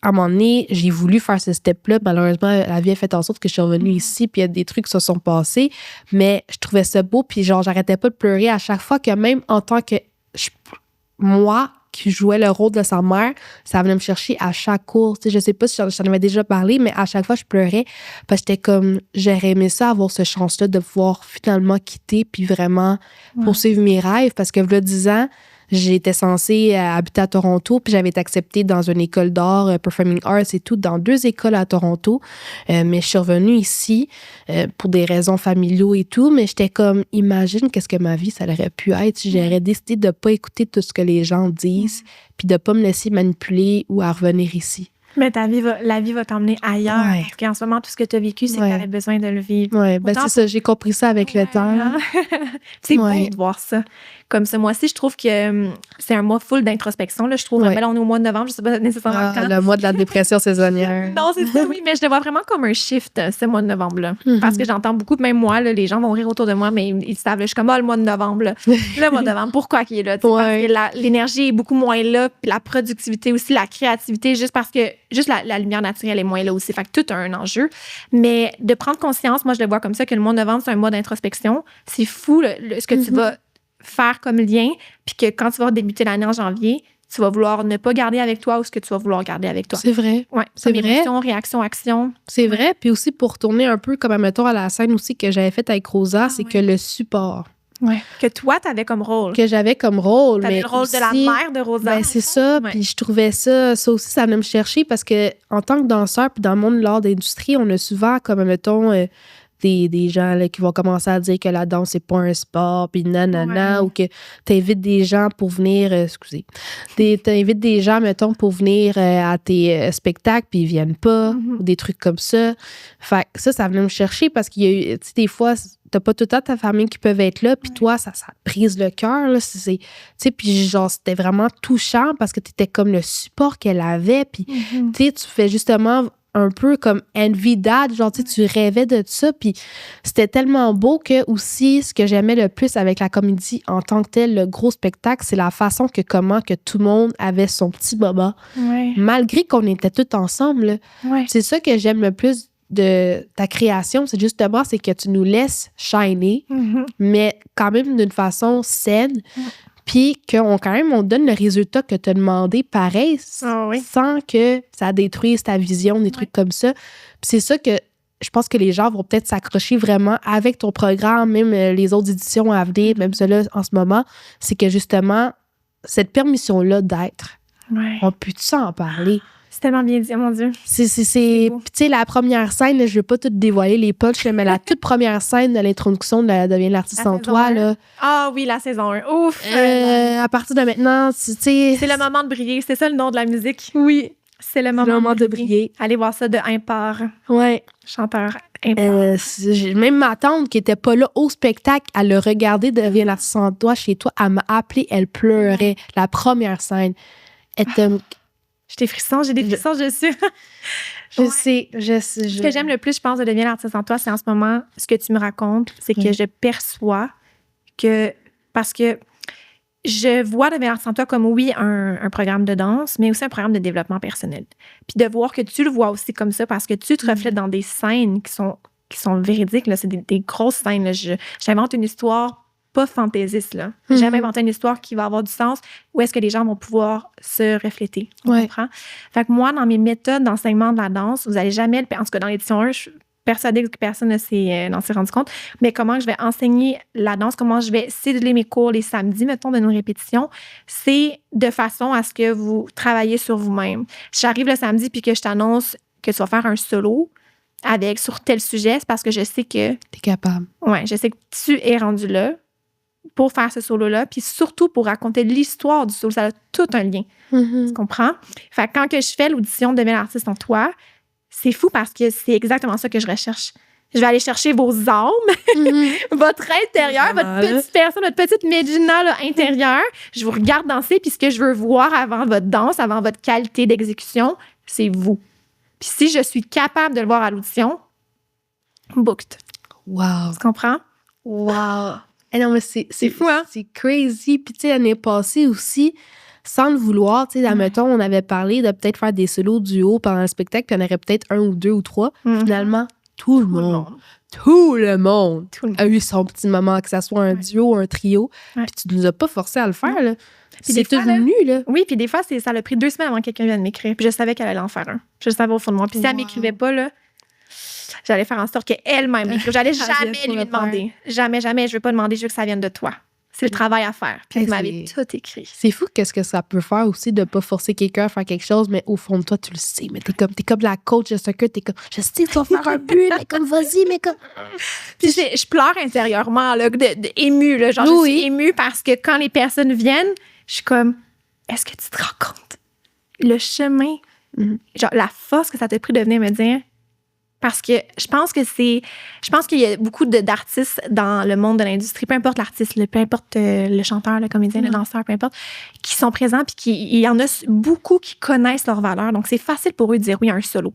à un moment donné, j'ai voulu faire ce step-là. Malheureusement, la vie a fait en sorte que je suis revenue ici, puis il y a des trucs qui se sont passés, mais je trouvais ça beau, puis genre, j'arrêtais pas de pleurer à chaque fois que même en tant que... moi qui jouais le rôle de sa mère, ça venait me chercher à chaque cours. Tu sais, je sais pas si j'en avais déjà parlé, mais à chaque fois, je pleurais parce que j'étais comme, j'aurais aimé ça, avoir ce chance-là de pouvoir finalement quitter puis vraiment poursuivre mes rêves parce que, il y a 10 ans, j'étais censée habiter à Toronto, puis j'avais été acceptée dans une école d'art, Performing Arts et tout, dans 2 écoles à Toronto. Mais je suis revenue ici pour des raisons familiaux et tout, mais j'étais comme, imagine qu'est-ce que ma vie, ça aurait pu être si j'aurais décidé de ne pas écouter tout ce que les gens disent, puis de ne pas me laisser manipuler ou à revenir ici. Mais la vie va t'emmener ailleurs. Ouais. Parce qu'en ce moment, tout ce que tu as vécu, c'est que tu avais besoin de le vivre. Oui, ben c'est ça, j'ai compris ça avec le temps. C'est beau de voir ça. Comme ce mois-ci, je trouve que c'est un mois full d'introspection. Là, je trouve, ben là, on est au mois de novembre, je sais pas nécessairement quand. Le mois de la dépression saisonnière. Non, c'est ça, oui, mais je le vois vraiment comme un shift, ce mois de novembre-là. Parce que j'entends beaucoup, même moi, là, les gens vont rire autour de moi, mais ils savent, là, je suis comme, le mois de novembre, là. Le mois de novembre, pourquoi qu'il est là? Parce que l'énergie est beaucoup moins là, puis la productivité aussi, la créativité, juste parce que la lumière naturelle est moins là aussi. Fait que tout a un enjeu. Mais de prendre conscience, moi, je le vois comme ça, que le mois de novembre, c'est un mois d'introspection. C'est fou, ce que tu vas faire comme lien, puis que quand tu vas débuter l'année en janvier, tu vas vouloir ne pas garder avec toi ou ce que tu vas vouloir garder avec toi. C'est vrai. Ouais, c'est comme vrai. émotion, réaction, action. C'est vrai. Puis aussi, pour retourner un peu, comme, admettons, à la scène aussi que j'avais faite avec Rosa, c'est que le support. Ouais. Que toi, t'avais comme rôle. Que j'avais comme rôle. T'avais mais le rôle aussi, de la mère de Rosa. Ben, c'est ça. Ouais. Puis je trouvais ça aussi, ça venait me chercher parce que en tant que danseur, puis dans le monde de l'art d'industrie, on a souvent, comme, admettons, des gens là, qui vont commencer à dire que la danse, c'est pas un sport, puis nanana, ou que t'invites des gens pour venir, t'invites des gens, mettons, pour venir à tes spectacles, puis ils viennent pas, ou des trucs comme ça. Fait que ça venait me chercher parce qu'il y a eu, tu sais, des fois, t'as pas tout le temps ta famille qui peuvent être là, puis toi, ça te brise le cœur, là, tu sais, puis genre, c'était vraiment touchant parce que t'étais comme le support qu'elle avait, puis tu sais, tu fais justement un peu comme envy dad, genre, tu sais, tu rêvais de ça, puis c'était tellement beau que aussi, ce que j'aimais le plus avec la comédie en tant que tel, le gros spectacle, c'est la façon que tout le monde avait son petit moment, malgré qu'on était tous ensemble, là. C'est ça que j'aime le plus de ta création, c'est justement, c'est que tu nous laisses shiner, mais quand même d'une façon saine, puis qu'on quand même, on donne le résultat que tu as demandé pareil, sans que ça détruise ta vision, des trucs comme ça. Puis c'est ça que je pense que les gens vont peut-être s'accrocher vraiment avec ton programme, même les autres éditions à venir, même ceux-là en ce moment, c'est que justement, cette permission-là d'être, on peut-tu en parler? C'est tellement bien dit, mon Dieu. Puis tu sais, la première scène, là, je veux pas tout dévoiler les punchs, mais la toute première scène de l'introduction de Deviens l'artiste en toi, là. Ah oui, la saison 1. Ouf! À partir de maintenant, tu sais... C'est le moment de briller. C'est ça le nom de la musique. Oui. C'est le moment de briller. Allez voir ça de Impar. Ouais. Chanteur Impar. Même ma tante qui était pas là au spectacle, elle a regardé Deviens l'artiste en toi chez toi, elle m'a appelée, elle pleurait. La première scène. Elle était... J'ai des frissons, je suis. Je sais. Ce que j'aime le plus, je pense, de Deviens l'artiste en toi, c'est en ce moment, ce que tu me racontes, c'est que je perçois que, parce que je vois Deviens l'artiste en toi comme, oui, un programme de danse, mais aussi un programme de développement personnel. Puis de voir que tu le vois aussi comme ça, parce que tu te reflètes dans des scènes qui sont véridiques, là, c'est des grosses scènes. Là. J'invente une histoire pas fantaisiste, là. Jamais inventer une histoire qui va avoir du sens où est-ce que les gens vont pouvoir se refléter. Tu comprends? Fait que moi, dans mes méthodes d'enseignement de la danse, vous allez jamais, en tout cas dans l'édition 1, je suis persuadée que personne n'en s'est rendu compte, mais comment je vais enseigner la danse, comment je vais céduler mes cours les samedis, mettons, de nos répétitions, c'est de façon à ce que vous travaillez sur vous-même. Si j'arrive le samedi puis que je t'annonce que tu vas faire un solo sur tel sujet, c'est parce que je sais que... T'es capable. Ouais, je sais que tu es rendu là pour faire ce solo-là, puis surtout pour raconter l'histoire du solo. Ça a tout un lien. Tu comprends? Fait que quand que je fais l'audition de Deviens l'artiste en toi, c'est fou parce que c'est exactement ça que je recherche. Je vais aller chercher vos âmes, votre intérieur, votre petite personne, votre petite Medina là, intérieure. Je vous regarde danser, puis ce que je veux voir avant votre danse, avant votre qualité d'exécution, c'est vous. Puis si je suis capable de le voir à l'audition, booked. Wow. Tu comprends? Wow. Non, mais c'est fou, hein? C'est crazy. Puis, tu sais, l'année passée aussi, sans le vouloir, tu sais, admettons, on avait parlé de peut-être faire des solos duo pendant le spectacle, puis il y en aurait peut-être 1 ou 2 ou 3. Finalement, tout le monde a eu son petit moment, que ça soit un duo ou un trio. Puis tu nous as pas forcé à le faire, là. Puis c'est tout venu, là. Oui, puis des fois, ça a pris 2 semaines avant que quelqu'un vienne m'écrire. Puis je savais qu'elle allait en faire un. Je le savais au fond de moi. Puis si elle m'écrivait pas, là, j'allais faire en sorte qu'elle-même m'écrive. J'allais jamais lui demander. Jamais, je veux pas demander, je veux que ça vienne de toi. C'est le travail à faire. Puis vous m'avez tout écrit. C'est fou qu'est-ce que ça peut faire aussi de pas forcer quelqu'un à faire quelque chose, mais au fond de toi, tu le sais. Mais t'es comme la coach de soccer, t'es comme, je sais, tu vas faire un but, mais comme, vas-y, mais comme... Puis je pleure intérieurement, là, émue, là. Genre, je suis émue parce que quand les personnes viennent, je suis comme, est-ce que tu te rends compte? Le chemin, genre, la force que ça t'a pris de venir me dire... Parce que je pense qu'il y a beaucoup d'artistes dans le monde de l'industrie, peu importe l'artiste, peu importe le chanteur, le comédien, le danseur, peu importe, qui sont présents, puis il y en a beaucoup qui connaissent leur valeur. Donc, c'est facile pour eux de dire oui à un solo.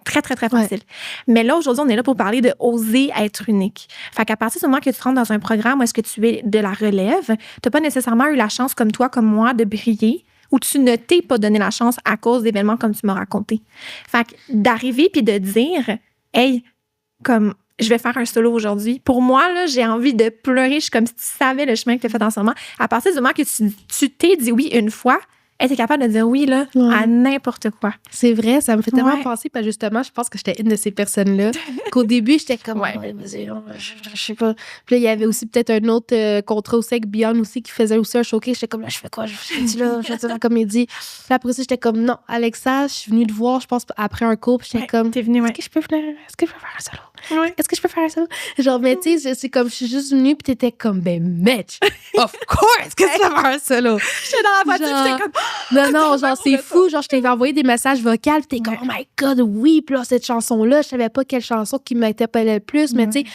Très, très, très facile. Mais là, aujourd'hui, on est là pour parler de oser être unique. Fait qu'à partir du moment que tu rentres dans un programme où est-ce que tu es de la relève, tu n'as pas nécessairement eu la chance, comme toi, comme moi, de briller, ou tu ne t'es pas donné la chance à cause d'événements comme tu m'as raconté. Fait que d'arriver puis de dire, hey, comme je vais faire un solo aujourd'hui. Pour moi, là, j'ai envie de pleurer. Je suis comme si tu savais le chemin que tu as fait en ce moment. À partir du moment que tu t'es dit oui une fois, tu es capable de dire oui là, à n'importe quoi. C'est vrai, ça me fait tellement penser, parce que justement, je pense que j'étais une de ces personnes-là, qu'au début, j'étais comme, vas-y, je sais pas. Puis là, il y avait aussi peut-être un autre contrat aussi avec Beyond aussi qui faisait aussi un showcase. J'étais comme, là, je fais quoi? Je fais la comédie. Puis après ça, j'étais comme, non, Alexa, je suis venue te voir, je pense, après un cours. Puis j'étais comme, t'es venue, est-ce que je peux faire un solo? Est-ce que je peux faire un solo? Genre, mais tu sais, c'est comme, je suis juste venue, puis t'étais comme, ben, Mitch, of course que tu vas faire un solo. J'étais dans la voiture, j'étais comme, non, genre, c'est fou. Genre, je t'avais envoyé des messages vocaux, puis t'es comme, oh my God, oui. Puis là, cette chanson-là, je savais pas quelle chanson qui m'interpellait le plus, mais tu sais,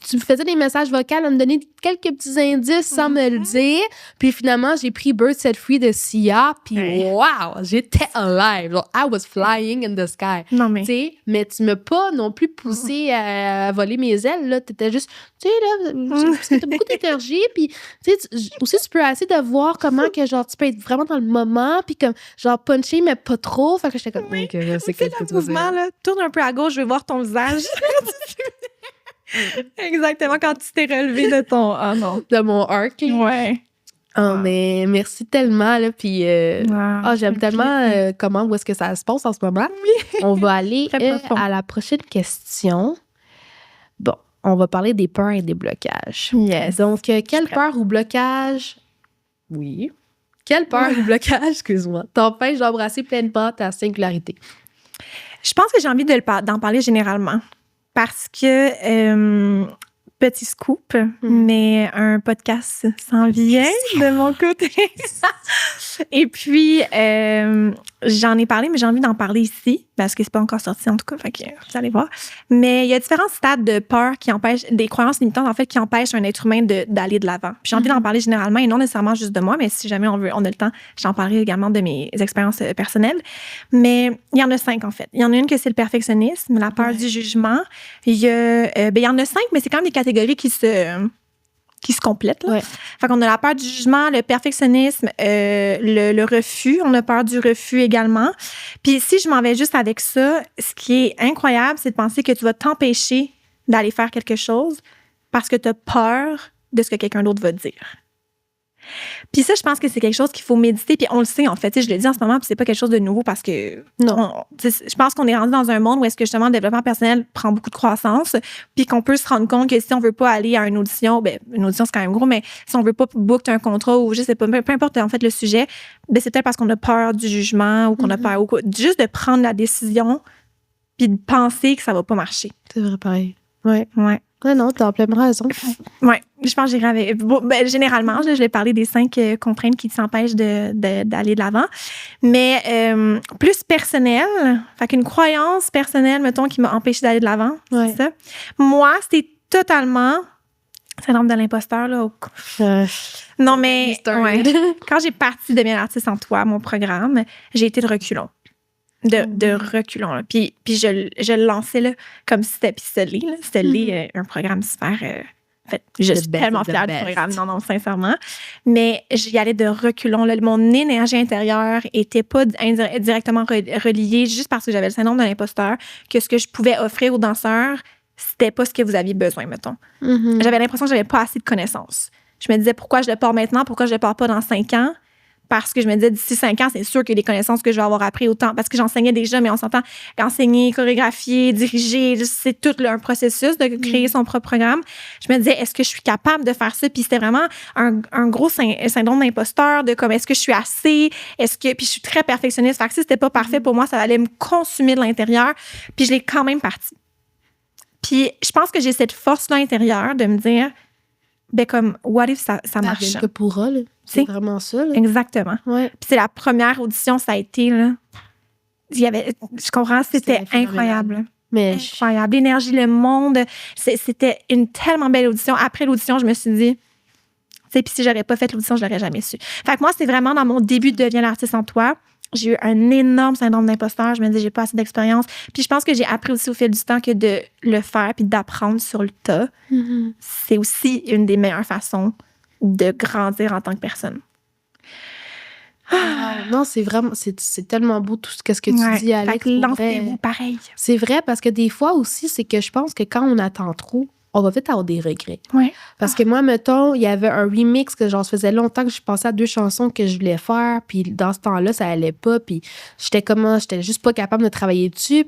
tu me faisais des messages vocaux à me donner quelques petits indices sans me le dire. Puis finalement, j'ai pris Bird Set Free de Sia, puis wow, j'étais alive. Genre, I was flying in the sky. Non, mais... mais tu m'as pas non plus poussé à voler mes ailes, là. T'étais juste, tu sais, là, parce que t'as beaucoup d'énergie, puis tu sais, aussi, tu peux essayer de voir comment que, genre, tu peux être vraiment dans le moment, puis comme, genre, puncher, mais pas trop. Fait que j'étais comme, c'est le mouvement, là. Tourne un peu à gauche, je vais voir ton visage. Exactement, quand tu t'es relevé de ton... Ah non. De mon arc. Ouais. Oh, mais merci tellement, là. Puis, j'aime tellement où est-ce que ça se passe en ce moment. Oui. On va aller à la prochaine question. Bon, on va parler des peurs et des blocages. Yes. Donc, quelle peur ou blocage... Oui. Quelle peur ou blocage, excuse-moi, t'empêche d'embrasser pleinement ta singularité? Je pense que j'ai envie d'en parler généralement. Parce que, petit scoop, mais un podcast s'en vient de mon côté. Et puis, j'en ai parlé, mais j'ai envie d'en parler ici, parce que c'est pas encore sorti en tout cas, fait que vous allez voir. Mais il y a différents stades de peur qui empêchent, des croyances limitantes en fait, qui empêchent un être humain d'aller de l'avant. Puis j'ai envie d'en parler généralement et non nécessairement juste de moi, mais si jamais on a le temps, j'en parlerai également de mes expériences personnelles. Mais il y en a 5 en fait. Il y en a une que c'est le perfectionnisme, la peur du jugement. Il y en a 5, mais c'est quand même des catégories qui se complètent. Là. Fait qu'on a la peur du jugement, le perfectionnisme, le refus. On a peur du refus également. Puis si je m'en vais juste avec ça, ce qui est incroyable, c'est de penser que tu vas t'empêcher d'aller faire quelque chose parce que tu as peur de ce que quelqu'un d'autre va dire. Puis ça, je pense que c'est quelque chose qu'il faut méditer. Puis on le sait, en fait. Je le dis en ce moment, puis c'est pas quelque chose de nouveau parce que... Non. Je pense qu'on est rendu dans un monde où est-ce que, justement, le développement personnel prend beaucoup de croissance, puis qu'on peut se rendre compte que si on veut pas aller à une audition, une audition, c'est quand même gros, mais si on veut pas book un contrat ou je sais pas, peu importe, en fait, le sujet, c'est peut-être parce qu'on a peur du jugement ou qu'on a peur... juste de prendre la décision puis de penser que ça va pas marcher. C'est vrai, pareil. Ouais. Ouais, non, t'as plein raison. Oui, je pense que j'irai avec... généralement, je vais parler des 5 contraintes qui t'empêchent d'aller de l'avant. Mais plus personnel, fait qu'une croyance personnelle, mettons, qui m'a empêchée d'aller de l'avant, c'est ça. Moi, c'était totalement... syndrome de l'imposteur, là. Non, mais quand j'ai parti de Bien Artiste en Toi, mon programme, j'ai été de reculons. De reculons. Là. Puis je le lançais là, comme si c'était pistelé. C'était un programme super... en fait, je suis tellement fière du programme. Non, sincèrement. Mais j'y allais de reculons. Là. Mon énergie intérieure n'était pas directement reliée juste parce que j'avais le syndrome de l'imposteur, que ce que je pouvais offrir aux danseurs, c'était pas ce que vous aviez besoin, mettons. J'avais l'impression que j'avais pas assez de connaissances. Je me disais, pourquoi je le pars maintenant? Pourquoi je le pars pas dans 5 ans? parce que je me disais, d'ici 5 ans, c'est sûr que les connaissances que je vais avoir appris autant, parce que j'enseignais déjà, mais on s'entend, enseigner, chorégraphier, diriger, c'est tout un processus de créer son propre programme. Je me disais, est-ce que je suis capable de faire ça? Puis c'était vraiment un gros syndrome d'imposteur de comme, est-ce que je suis assez? Puis je suis très perfectionniste. Fait que si c'était pas parfait pour moi, ça allait me consumer de l'intérieur. Puis je l'ai quand même parti. Puis je pense que j'ai cette force-là intérieure de me dire, ben comme, what if ça marche? Que pourra, là. C'est vraiment ça, là. Exactement. Ouais. Puis c'est la première audition, ça a été, là. Je comprends, c'était incroyable. Mais incroyable. L'énergie, le monde. C'était une tellement belle audition. Après l'audition, je me suis dit, tu sais, puis si j'aurais pas fait l'audition, je l'aurais jamais su. Fait que moi, c'est vraiment dans mon début de Deviens l'artiste en toi. J'ai eu un énorme syndrome d'imposteur. Je me disais, j'ai pas assez d'expérience. Puis je pense que j'ai appris aussi au fil du temps que de le faire puis d'apprendre sur le tas, c'est aussi une des meilleures façons de grandir en tant que personne. Non, c'est vraiment, c'est tellement beau tout ce que tu dis, Alex. Fait que lancez-vous pareil. C'est vrai, parce que des fois aussi, c'est que je pense que quand on attend trop, on va vite avoir des regrets. Ouais. Parce que moi, mettons, il y avait un remix que genre, ça faisait longtemps que je pensais à 2 chansons que je voulais faire, puis dans ce temps-là, ça allait pas, puis j'étais juste pas capable de travailler dessus.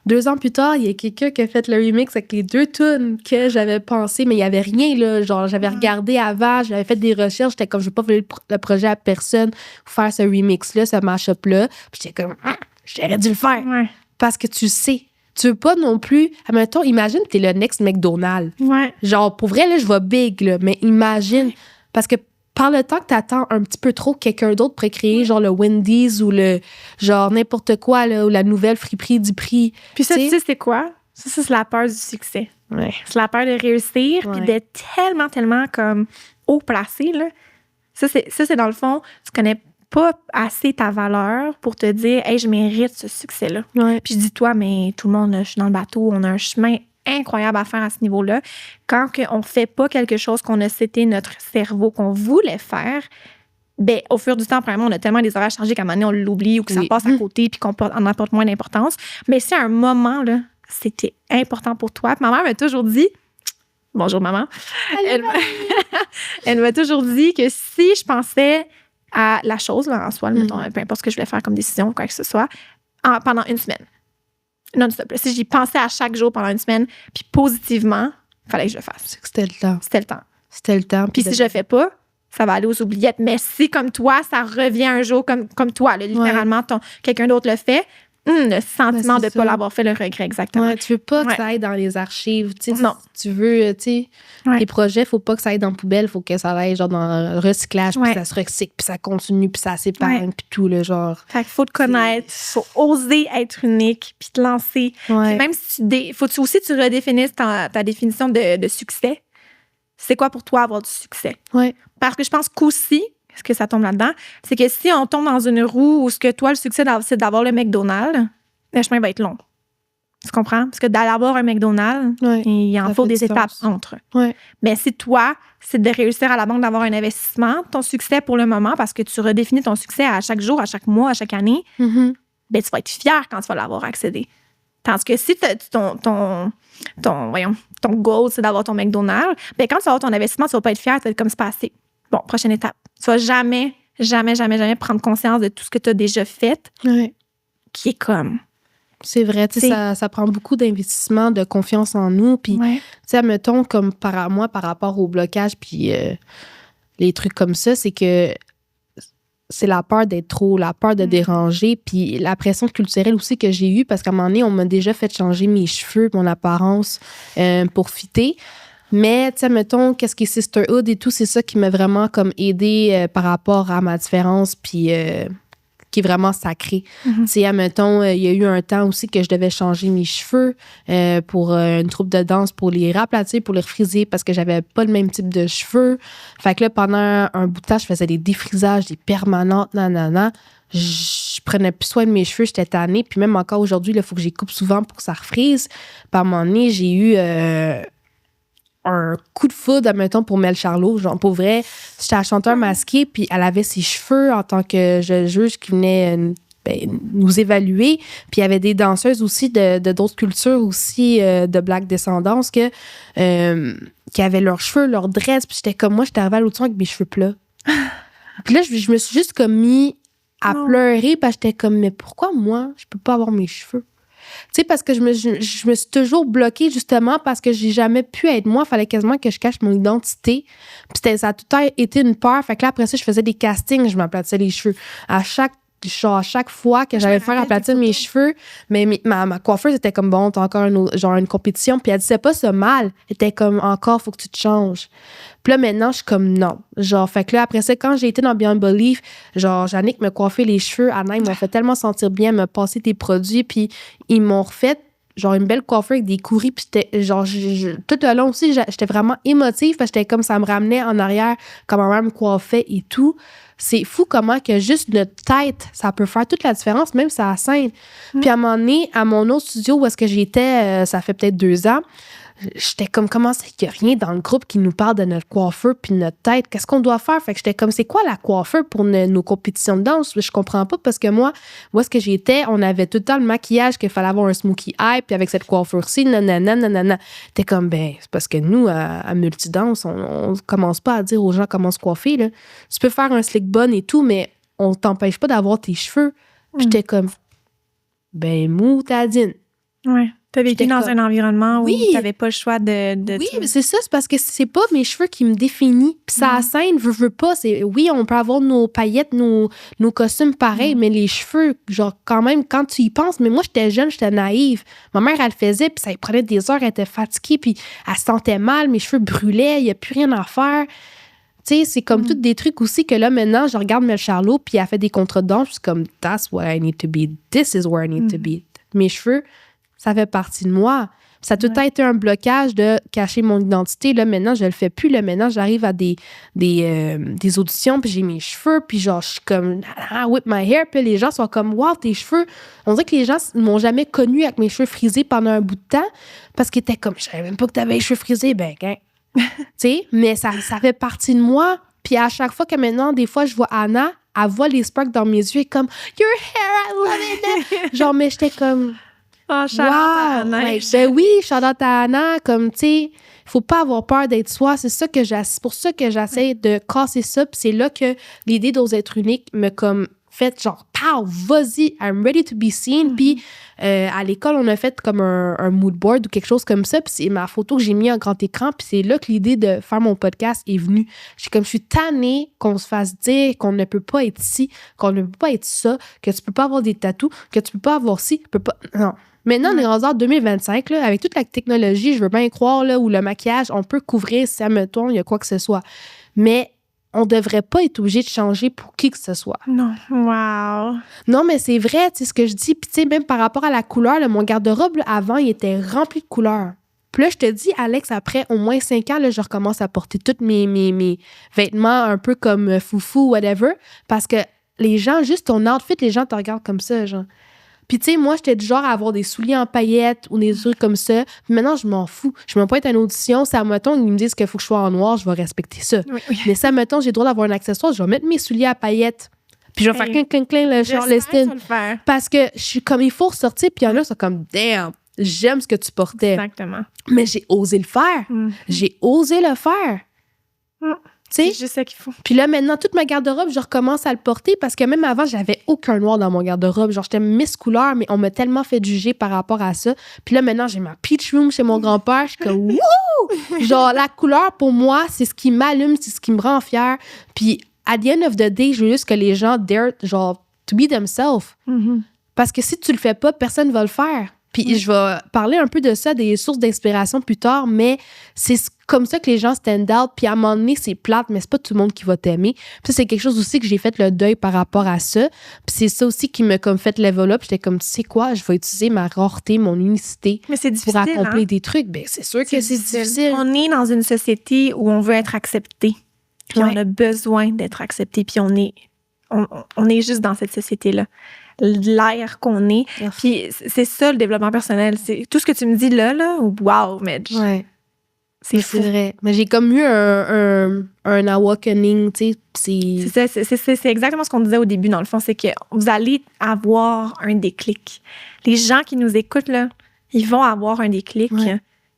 2 ans plus tard, il y a quelqu'un qui a fait le remix avec les 2 tunes que j'avais pensé, mais il y avait rien, là. Genre, j'avais regardé avant, j'avais fait des recherches, j'étais comme, je vais pas voler le projet à personne pour faire ce remix-là, ce mash-up-là. Puis j'étais comme, j'aurais dû le faire. Ouais. Parce que tu sais. Tu veux pas non plus... Admettons, imagine que t'es le next McDonald's. Ouais. Genre, pour vrai, là, je vais big, là, mais imagine... Parce que par le temps que t'attends un petit peu trop, quelqu'un d'autre pourrait créer genre le Wendy's ou le... Genre n'importe quoi, là, ou la nouvelle friperie du prix. Puis ça, tu sais, c'est quoi? Ça, c'est la peur du succès. Ouais. C'est la peur de réussir puis d'être tellement comme haut placé, là. Ça, c'est dans le fond, tu connais pas assez ta valeur pour te dire, hey, je mérite ce succès-là. Ouais. Puis je dis, toi, mais tout le monde, je suis dans le bateau, on a un chemin incroyable à faire à ce niveau-là. Quand on fait pas quelque chose qu'on a cité notre cerveau qu'on voulait faire, ben au fur du temps, premièrement, on a tellement des horaires chargés qu'à un moment donné, on l'oublie ou que ça passe à côté puis qu'on en apporte moins d'importance. Mais si à un moment, là, c'était important pour toi, puis ma mère m'a toujours dit, bonjour maman, elle m'a toujours dit que si je pensais à la chose là, en soi, mettons, peu importe ce que je voulais faire comme décision, quoi que ce soit, pendant une semaine. Non-stop. Si j'y pensais à chaque jour pendant une semaine, puis positivement, il fallait que je le fasse. C'est que c'était le temps. C'était le temps. C'était le temps. Puis si je le fais pas, ça va aller aux oubliettes. Mais si, comme toi, ça revient un jour comme toi, là, littéralement, quelqu'un d'autre le fait, le sentiment de ne pas l'avoir fait, le regret, exactement. Ouais, tu veux pas que ça aille dans les archives. Non. Tu veux, tu sais, les projets, faut pas que ça aille dans la poubelle, faut que ça aille genre dans le recyclage, puis ça se recycle, puis ça continue, puis ça s'épargne, puis tout, le genre. Fait qu'il faut te connaître, faut oser être unique, puis te lancer. Ouais. Puis même si faut aussi tu redéfinisses ta définition de succès. C'est quoi pour toi avoir du succès? Ouais. Parce que je pense qu'aussi, est-ce que ça tombe là-dedans? C'est que si on tombe dans une roue où ce que toi, le succès, c'est d'avoir le McDonald's, le chemin va être long. Tu comprends? Parce que d'aller avoir un McDonald's, il en faut des étapes entre. Ouais. Mais si toi, c'est de réussir à la banque d'avoir un investissement, ton succès pour le moment, parce que tu redéfinis ton succès à chaque jour, à chaque mois, à chaque année, ben, tu vas être fier quand tu vas l'avoir accédé. Tandis que si ton goal, c'est d'avoir ton McDonald's, ben, quand tu vas avoir ton investissement, tu vas pas être fier, tu vas être comme c'est passé. Bon, prochaine étape. Tu vas jamais prendre conscience de tout ce que tu as déjà fait, qui est comme... C'est vrai, tu sais, ça prend beaucoup d'investissement, de confiance en nous. Puis, tu sais, mettons, comme par rapport au blocage, puis les trucs comme ça, c'est que c'est la peur d'être trop, la peur de déranger, puis la pression culturelle aussi que j'ai eue, parce qu'à un moment donné, on m'a déjà fait changer mes cheveux, mon apparence pour fitter. Mais, tu sais, mettons, qu'est-ce qui est sisterhood et tout, c'est ça qui m'a vraiment comme aidé par rapport à ma différence, puis qui est vraiment sacré. Tu sais, mettons, il y a eu un temps aussi que je devais changer mes cheveux pour une troupe de danse pour les raplatir, pour les refriser, parce que j'avais pas le même type de cheveux. Fait que là, pendant un bout de temps, je faisais des défrisages, des permanentes, nanana. Je prenais plus soin de mes cheveux, j'étais tannée. Puis même encore aujourd'hui, il faut que j'y coupe souvent pour que ça refrise. Puis à un moment donné, j'ai eu... un coup de foudre, admettons, pour Mel Charlot. Genre, pour vrai, j'étais à chanteur masqué, puis elle avait ses cheveux en tant que juge qui venait nous évaluer. Puis il y avait des danseuses aussi de d'autres cultures aussi, de Black descendance, qui avaient leurs cheveux, leurs dresses. Puis j'étais comme moi, j'étais arrivée à l'audition avec mes cheveux plats. Puis là, je me suis juste comme mis à pleurer parce que j'étais comme, mais pourquoi moi, je peux pas avoir mes cheveux? Tu sais, parce que je me suis toujours bloquée justement parce que j'ai jamais pu être moi. Il fallait quasiment que je cache mon identité. Puis ça a tout le temps été une peur. Fait que là, après ça, je faisais des castings, je m'aplatissais les cheveux. À chaque fois que j'allais faire aplatir mes cheveux, mais ma coiffeuse était comme, bon, t'as encore une compétition. Puis elle disait pas ça mal. Elle était comme, encore, faut que tu te changes. Puis là, maintenant, je suis comme, non. Genre, fait que là, après ça, quand j'ai été dans Beyond Belief, genre, Jannick me coiffait les cheveux. Anna, ils m'ont fait tellement sentir bien, me passer des produits. Puis ils m'ont refait, genre, une belle coiffure avec des couris. Puis j'étais, genre, tout le long aussi, j'étais vraiment émotive. Parce que j'étais comme, ça me ramenait en arrière, quand ma mère me coiffait et tout. C'est fou comment que juste notre tête, ça peut faire toute la différence, même sur la scène. Puis à un moment donné, à mon autre studio où est-ce que j'étais, ça fait peut-être 2 ans, j'étais comme, comment c'est qu'il n'y a rien dans le groupe qui nous parle de notre coiffeur puis de notre tête? Qu'est-ce qu'on doit faire? Fait que j'étais comme, c'est quoi la coiffeur pour nos compétitions de danse? Je comprends pas parce que moi, où est-ce que j'étais, on avait tout le temps le maquillage qu'il fallait avoir un smokey eye puis avec cette coiffure-ci, nanana. T'es comme, ben, c'est parce que nous, à Multidance, on commence pas à dire aux gens comment se coiffer, là. Tu peux faire un slick bun et tout, mais on t'empêche pas d'avoir tes cheveux. Puis j'étais comme, ben, moutadine. Ouais. T'as vécu dans un environnement où t'avais pas le choix de oui, mais c'est ça, c'est parce que c'est pas mes cheveux qui me définissent. Puis ça, à scène, veux pas. Oui, on peut avoir nos paillettes, nos costumes pareils, mais les cheveux, genre, quand même, quand tu y penses, mais moi, j'étais jeune, j'étais naïve. Ma mère, elle le faisait, puis ça lui prenait des heures, elle était fatiguée, puis elle se sentait mal, mes cheveux brûlaient, il n'y a plus rien à faire. Tu sais, c'est comme tous des trucs aussi que là, maintenant, je regarde Mel Charlot, puis elle fait des contrats de danse, je suis comme, that's what I need to be. This is where I need to be. Mes cheveux, ça fait partie de moi. Ça a tout le temps été un blocage de cacher mon identité. Là, maintenant, je le fais plus. Là, maintenant, j'arrive à des auditions, puis j'ai mes cheveux, puis genre, je suis comme, whip my hair, puis les gens sont comme, wow, tes cheveux. On dirait que les gens ne m'ont jamais connue avec mes cheveux frisés pendant un bout de temps, parce qu'ils étaient comme, je savais même pas que t'avais les cheveux frisés. Ben, tu sais, mais ça fait partie de moi. Puis à chaque fois que maintenant, des fois, je vois Anna, elle voit les sparks dans mes yeux, et comme, your hair, I love it. Genre, mais j'étais comme, oh, shout-out à Anna. Ben oui, shout-out à Anna, comme, tu sais, il faut pas avoir peur d'être soi. C'est pour ça que j'essaie de casser ça. Puis c'est là que l'idée d'Ose être unique me comme fait genre, pow, vas-y, I'm ready to be seen. Puis à l'école, on a fait comme un mood board ou quelque chose comme ça. Puis c'est ma photo que j'ai mis en grand écran. Puis c'est là que l'idée de faire mon podcast est venue. Je suis tannée qu'on se fasse dire qu'on ne peut pas être ci, qu'on ne peut pas être ça, que tu peux pas avoir des tatous, que tu peux pas avoir ci, non. Maintenant, on est rendu en 2025, là, avec toute la technologie, je veux bien croire, là, où le maquillage, on peut couvrir si, admettons, il y a quoi que ce soit. Mais on devrait pas être obligé de changer pour qui que ce soit. Non, wow. Non, mais c'est vrai, tu sais, ce que je dis. Puis, tu sais, même par rapport à la couleur, là, mon garde-robe, là, avant, il était rempli de couleurs. Puis là, je te dis, Alex, après au moins 5 ans, là, je recommence à porter tous mes vêtements un peu comme foufou, whatever, parce que les gens, juste ton outfit, les gens te regardent comme ça, genre. Puis, tu sais, moi, j'étais du genre à avoir des souliers en paillettes ou des trucs comme ça. Puis maintenant, je m'en fous. Je ne veux pas être à une audition. Si, admettons, ils me disent qu'il faut que je sois en noir, je vais respecter ça. Oui. Mais si, admettons, j'ai le droit d'avoir un accessoire, je vais mettre mes souliers à paillettes. Puis, je vais faire clin, le Charleston. Parce que je suis comme, il faut ressortir. Puis, il y en a qui sont comme, damn, j'aime ce que tu portais. Exactement. Mais j'ai osé le faire. J'ai osé le faire. C'est juste ça qu'il faut. Puis là, maintenant, toute ma garde-robe, je recommence à le porter parce que même avant, j'avais aucun noir dans mon garde-robe. Genre, j'étais Miss Couleur, mais on m'a tellement fait juger par rapport à ça. Puis là, maintenant, j'ai ma peach room chez mon grand-père. Je suis comme, wouh! Genre, la couleur, pour moi, c'est ce qui m'allume, c'est ce qui me rend fière. Puis, at the end of the day, je veux juste que les gens dare, genre, to be themselves. Parce que si tu le fais pas, personne ne va le faire. Puis je vais parler un peu de ça, des sources d'inspiration plus tard, mais c'est comme ça que les gens stand out. Puis à un moment donné, c'est plate, mais c'est pas tout le monde qui va t'aimer. Puis ça, c'est quelque chose aussi que j'ai fait le deuil par rapport à ça. Puis c'est ça aussi qui m'a comme fait level up. J'étais comme, tu sais quoi, je vais utiliser ma rareté, mon unicité pour accomplir des trucs. Bien, c'est sûr que c'est difficile. On est dans une société où on veut être accepté. Puis on a besoin d'être accepté. Puis on est juste dans cette société-là. L'air qu'on est. Puis c'est ça, le développement personnel. C'est tout ce que tu me dis là, wow, Medj. Ouais. C'est vrai. Mais j'ai comme eu un awakening, tu sais. C'est exactement ce qu'on disait au début, dans le fond. C'est que vous allez avoir un déclic. Les gens qui nous écoutent, là, ils vont avoir un déclic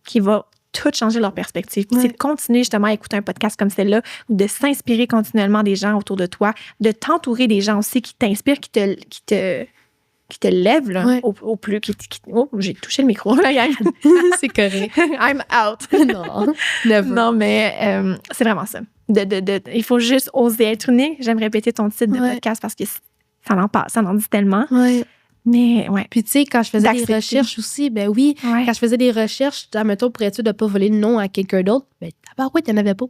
qui va tout changer leur perspective. Puis c'est de continuer justement à écouter un podcast comme celle-là, ou de s'inspirer continuellement des gens autour de toi, de t'entourer des gens aussi qui t'inspirent, qui te lèvent là, au plus. Oh, j'ai touché le micro, là, gang. C'est correct. I'm out. Non, never. Non, mais c'est vraiment ça. Il faut juste oser être unique. J'aime répéter ton titre de podcast parce que ça en dit tellement. Ouais. Mais, ouais. Puis, tu sais, quand je faisais des recherches aussi, ben oui, quand je faisais des recherches, admettons, pour être sûr de ne pas voler le nom à quelqu'un d'autre, ben, oui, il n'y en avait pas.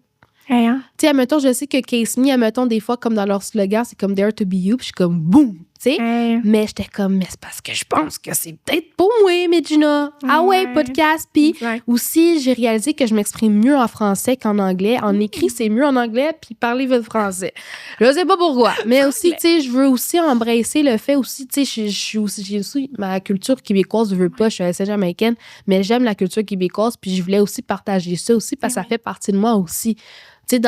Hey, hein? Tu sais, admettons, je sais que Case Me, admettons, des fois, comme dans leur slogan, c'est comme Dare to be you, puis je suis comme boum, tu sais. Mais j'étais comme, mais c'est parce que je pense que c'est peut-être pour moi, Medina. Ah ouais, podcast. Puis aussi, j'ai réalisé que je m'exprime mieux en français qu'en anglais. En écrit, c'est mieux en anglais, puis parler votre français. Je sais pas pourquoi. Mais aussi, tu sais, je veux aussi embrasser le fait aussi, tu sais, j'ai aussi ma culture québécoise, je veux pas, je suis jamaïcaine, mais j'aime la culture québécoise, puis je voulais aussi partager ça aussi, parce que ça fait partie de moi aussi. Tu sais,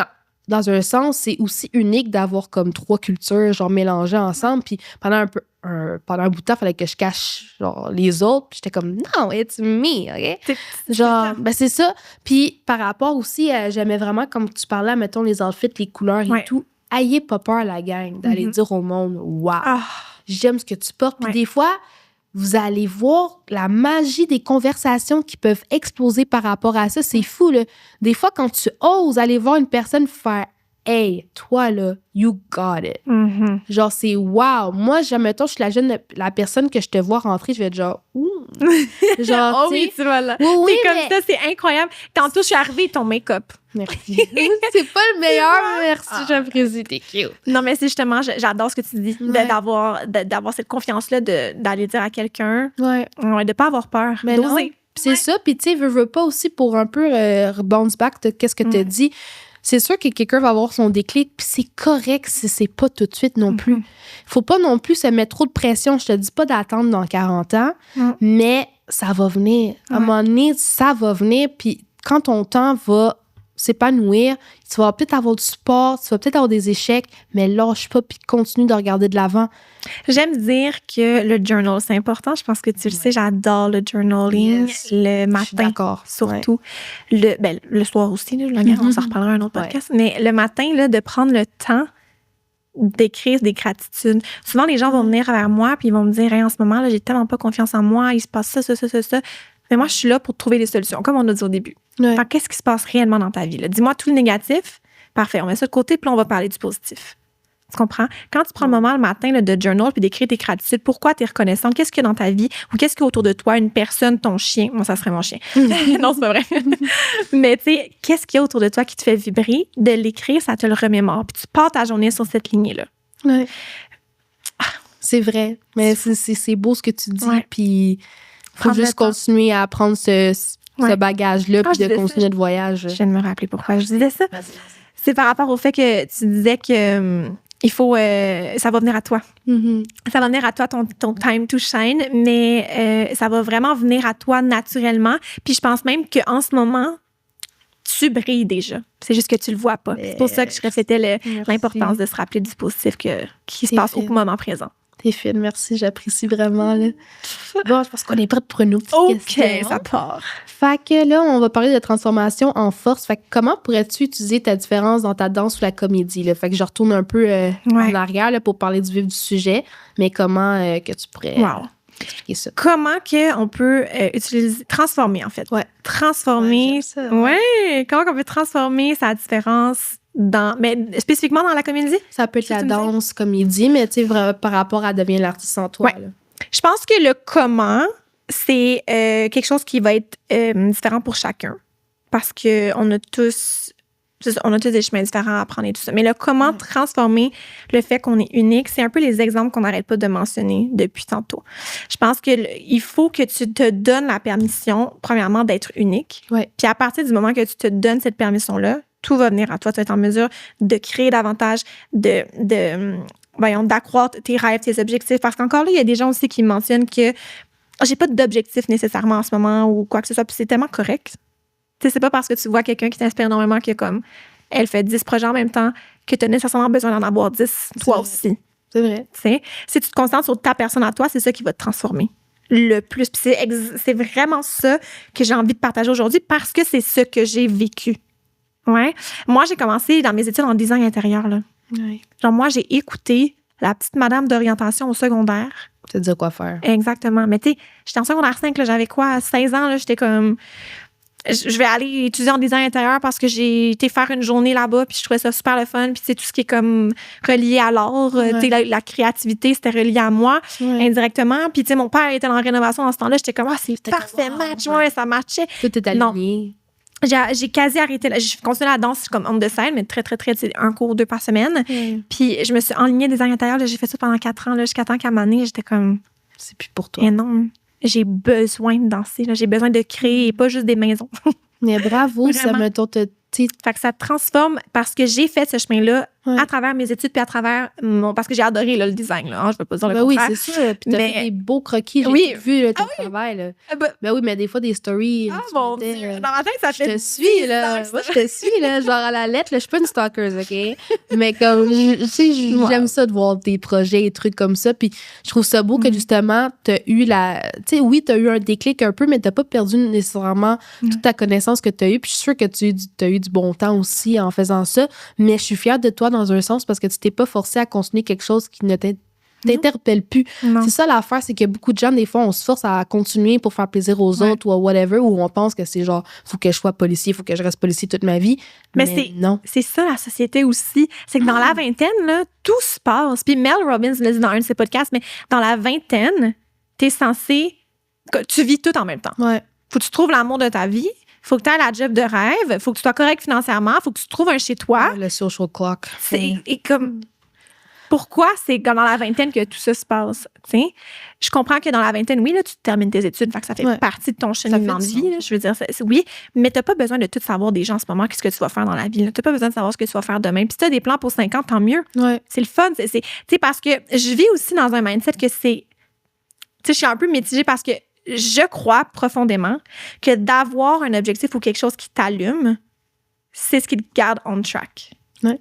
dans un sens, c'est aussi unique d'avoir comme 3 cultures, genre, mélangées ensemble. Puis pendant un bout de temps, il fallait que je cache, genre, les autres. Puis j'étais comme, non, it's me, OK? Genre, ben c'est ça. Puis par rapport aussi, j'aimais vraiment, comme tu parlais, mettons, les outfits, les couleurs et tout. Ayez pas peur, la gang, d'aller dire au monde, wow, j'aime ce que tu portes. Puis des fois, vous allez voir la magie des conversations qui peuvent exploser par rapport à ça. C'est fou, là. Des fois, quand tu oses aller voir une personne faire « Hey, toi, là, you got it. » Genre, c'est « Wow! » Moi, mettons, je suis la personne que je te vois rentrer, je vais être genre « Ouh! » Genre, oui, tu vois là. Oui, c'est comme ça, c'est incroyable. Tantôt, je suis arrivée, ton make-up. Merci. C'est pas le meilleur, merci, j'apprécie, t'es cute. Non, mais c'est justement, j'adore ce que tu dis, d'avoir cette confiance-là, d'aller dire à quelqu'un, de pas avoir peur, d'oser. C'est ça, puis tu sais, veux pas aussi pour un peu bounce back de qu'est-ce que tu as dit. C'est sûr que quelqu'un va avoir son déclic, puis c'est correct si c'est pas tout de suite non plus. Faut pas non plus se mettre trop de pression. Je te dis pas d'attendre dans 40 ans, mais ça va venir. À un moment donné, ça va venir, puis quand ton temps va s'épanouir, tu vas peut-être avoir du support, tu vas peut-être avoir des échecs, mais lâche pas puis continue de regarder de l'avant. J'aime dire que le journal, c'est important. Je pense que tu le sais, j'adore le journaling. Le matin, surtout. Le soir aussi, là, on s'en reparlera un autre podcast. Mais le matin, là, de prendre le temps d'écrire des gratitudes. Souvent, les gens vont venir vers moi puis ils vont me dire hey, en ce moment, là, j'ai tellement pas confiance en moi, il se passe ça. Mais moi, je suis là pour trouver des solutions, comme on a dit au début. Alors, qu'est-ce qui se passe réellement dans ta vie? Là? Dis-moi tout le négatif. Parfait, on met ça de côté, puis là, on va parler du positif. Tu comprends? Quand tu prends le moment le matin là, de journal puis d'écrire tes gratitudes, pourquoi tu es reconnaissante? Qu'est-ce qu'il y a dans ta vie? Ou qu'est-ce qu'il y a autour de toi? Une personne, ton chien. Moi, ça serait mon chien. Non, c'est pas vrai. Mais tu sais, qu'est-ce qu'il y a autour de toi qui te fait vibrer? De l'écrire, ça te le remémore. Puis tu pars ta journée sur cette lignée-là. Ouais. C'est vrai. Mais c'est beau ce que tu dis. Puis il faut juste continuer à prendre ce bagage-là puis de continuer notre voyage. Je viens de me rappeler pourquoi je disais ça. C'est par rapport au fait que tu disais que il faut ça va venir à toi. Ça va venir à toi ton time to shine, mais ça va vraiment venir à toi naturellement. Puis je pense même qu'en ce moment, tu brilles déjà. C'est juste que tu le vois pas. C'est pour ça que je répétais l'importance de se rappeler du positif qui se passe au moment présent. T'es fine, merci, j'apprécie vraiment. Là. Bon, je pense qu'on est prête pour une autre petite question. OK, ça part. Fait que là, on va parler de transformation en force. Fait que comment pourrais-tu utiliser ta différence dans ta danse ou la comédie? Là? Fait que je retourne un peu en arrière là, pour parler du vif du sujet, mais comment que tu pourrais expliquer ça? Comment on peut transformer, en fait. Ouais. Transformer. Comment on peut transformer sa différence mais spécifiquement dans la comédie? Ça peut être la danse, comédie, mais tu sais, par rapport à devenir l'artiste en toi. Là. Je pense que le comment, c'est quelque chose qui va être différent pour chacun. Parce qu'on a tous des chemins différents à prendre et tout ça. Mais le comment transformer le fait qu'on est unique, c'est un peu les exemples qu'on n'arrête pas de mentionner depuis tantôt. Je pense qu'il faut que tu te donnes la permission, premièrement, d'être unique. Ouais. Puis à partir du moment que tu te donnes cette permission-là, tout va venir à toi. Tu vas être en mesure de créer davantage, d'accroître tes rêves, tes objectifs. Parce qu'encore là, il y a des gens aussi qui mentionnent que j'ai pas d'objectif nécessairement en ce moment ou quoi que ce soit. Puis c'est tellement correct. Tu sais, c'est pas parce que tu vois quelqu'un qui t'inspire énormément que comme elle fait 10 projets en même temps que tu as nécessairement besoin d'en avoir 10, toi aussi. C'est vrai. Tu sais, si tu te concentres sur ta personne à toi, c'est ça qui va te transformer. le plus. Puis c'est vraiment ça que j'ai envie de partager aujourd'hui parce que c'est ce que j'ai vécu. Ouais. Moi, j'ai commencé dans mes études en design intérieur, là. Ouais. Genre, moi, j'ai écouté la petite madame d'orientation au secondaire. Te dire quoi faire. Exactement. Mais tu sais, j'étais en secondaire 5, là, j'avais quoi, 16 ans, là, j'étais comme... Je vais aller étudier en design intérieur parce que j'ai été faire une journée là-bas puis je trouvais ça super le fun. Puis c'est tout ce qui est comme relié à l'art, tu sais, la créativité, c'était relié à moi indirectement. Puis tu sais, mon père était en rénovation dans ce temps-là. J'étais comme, c'est parfait match. Ouais, ça matchait. Tout est aligné. J'ai quasi arrêté. J'ai continué la danse comme on the side, mais très, très, très, un cours 2 par semaine. Puis je me suis enlignée design intérieur. Là, j'ai fait ça pendant 4 ans, là, jusqu'à temps qu'à un moment donné, j'étais comme... C'est plus pour toi. Et non, j'ai besoin de danser. Là. J'ai besoin de créer et pas juste des maisons. Mais bravo, ça me tente. Fait que ça transforme parce que j'ai fait ce chemin-là à travers mes études puis à travers parce que j'ai adoré là, le design. Là, je ne veux pas dire le contraire. Oui, c'est ça. Puis t'as fait des beaux croquis. J'ai vu là, ton travail. Là. Oui, mais des fois, des stories. Mon Dieu. Dans ma tête, ça fait... Je te suis, là. Moi, je te suis, là. Genre à la lettre, là. Je suis pas une stalker, OK? Mais comme, tu sais, j'aime ça de voir des projets et trucs comme ça. Puis je trouve ça beau que, justement, t'as eu tu sais, oui, t'as eu un déclic un peu, mais t'as pas perdu nécessairement toute ta connaissance que t'as eu. Puis je suis sûre que tu as eu du bon temps aussi en faisant ça. Mais je suis fière de toi dans un sens parce que tu t'es pas forcée à continuer quelque chose qui ne t'interpelle plus. Non. C'est ça l'affaire, c'est que beaucoup de gens, des fois, on se force à continuer pour faire plaisir aux autres ou à whatever, ou on pense que c'est genre, faut que je sois policier, faut que je reste policier toute ma vie. Mais non. C'est ça, la société aussi. C'est que dans la vingtaine, là, tout se passe. Puis Mel Robbins l'a dit dans un de ses podcasts, mais dans la vingtaine, t'es censé... Tu vis tout en même temps. Ouais. Faut que tu trouves l'amour de ta vie. Faut que tu aies la job de rêve. Faut que tu sois correct financièrement. Faut que tu trouves un chez toi. Le social clock. Et comme... Pourquoi c'est dans la vingtaine que tout ça se passe? T'sais? Je comprends que dans la vingtaine, oui, là, tu termines tes études, fait que ça fait partie de ton cheminement de vie. Là, je veux dire, oui, mais tu n'as pas besoin de tout savoir des gens en ce moment, qu'est-ce que tu vas faire dans la vie. Tu n'as pas besoin de savoir ce que tu vas faire demain. Puis si tu as des plans pour 5 ans, tant mieux. Ouais. C'est le fun. Parce que je vis aussi dans un mindset que c'est... Je suis un peu mitigée parce que je crois profondément que d'avoir un objectif ou quelque chose qui t'allume, c'est ce qui te garde on track. Ouais.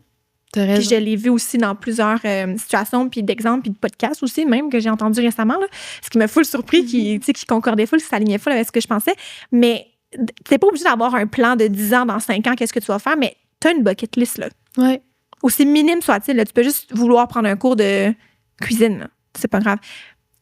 Puis je l'ai vu aussi dans plusieurs situations, puis d'exemples, puis de podcasts aussi, même, que j'ai entendu récemment. Là, ce qui m'a full surpris, qui concordait full, qui s'alignait full avec ce que je pensais. Mais t'es pas obligé d'avoir un plan de 10 ans, dans 5 ans, qu'est-ce que tu vas faire, mais t'as une bucket list, là. Ouais. Aussi minime soit-il, là, tu peux juste vouloir prendre un cours de cuisine, là. C'est pas grave.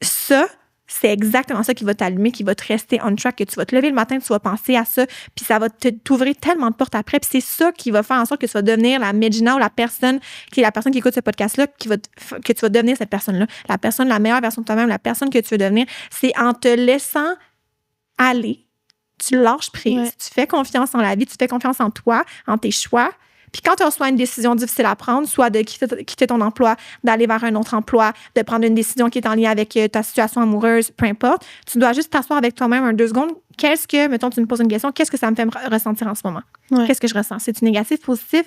Ça, c'est exactement ça qui va t'allumer, qui va te rester on track, que tu vas te lever le matin, tu vas penser à ça, puis ça va t'ouvrir tellement de portes après. Puis c'est ça qui va faire en sorte que tu vas devenir la Medjina ou la personne qui écoute ce podcast-là, que tu vas devenir cette personne-là. La personne, la meilleure version de toi-même, la personne que tu veux devenir. C'est en te laissant aller, tu lâches prise, tu fais confiance en la vie, tu fais confiance en toi, en tes choix. Puis quand tu reçois une décision difficile à prendre, soit de quitter ton emploi, d'aller vers un autre emploi, de prendre une décision qui est en lien avec ta situation amoureuse, peu importe, tu dois juste t'asseoir avec toi-même 2 secondes. Mettons, tu me poses une question, qu'est-ce que ça me fait ressentir en ce moment? Ouais. Qu'est-ce que je ressens? C'est-tu négatif, positif?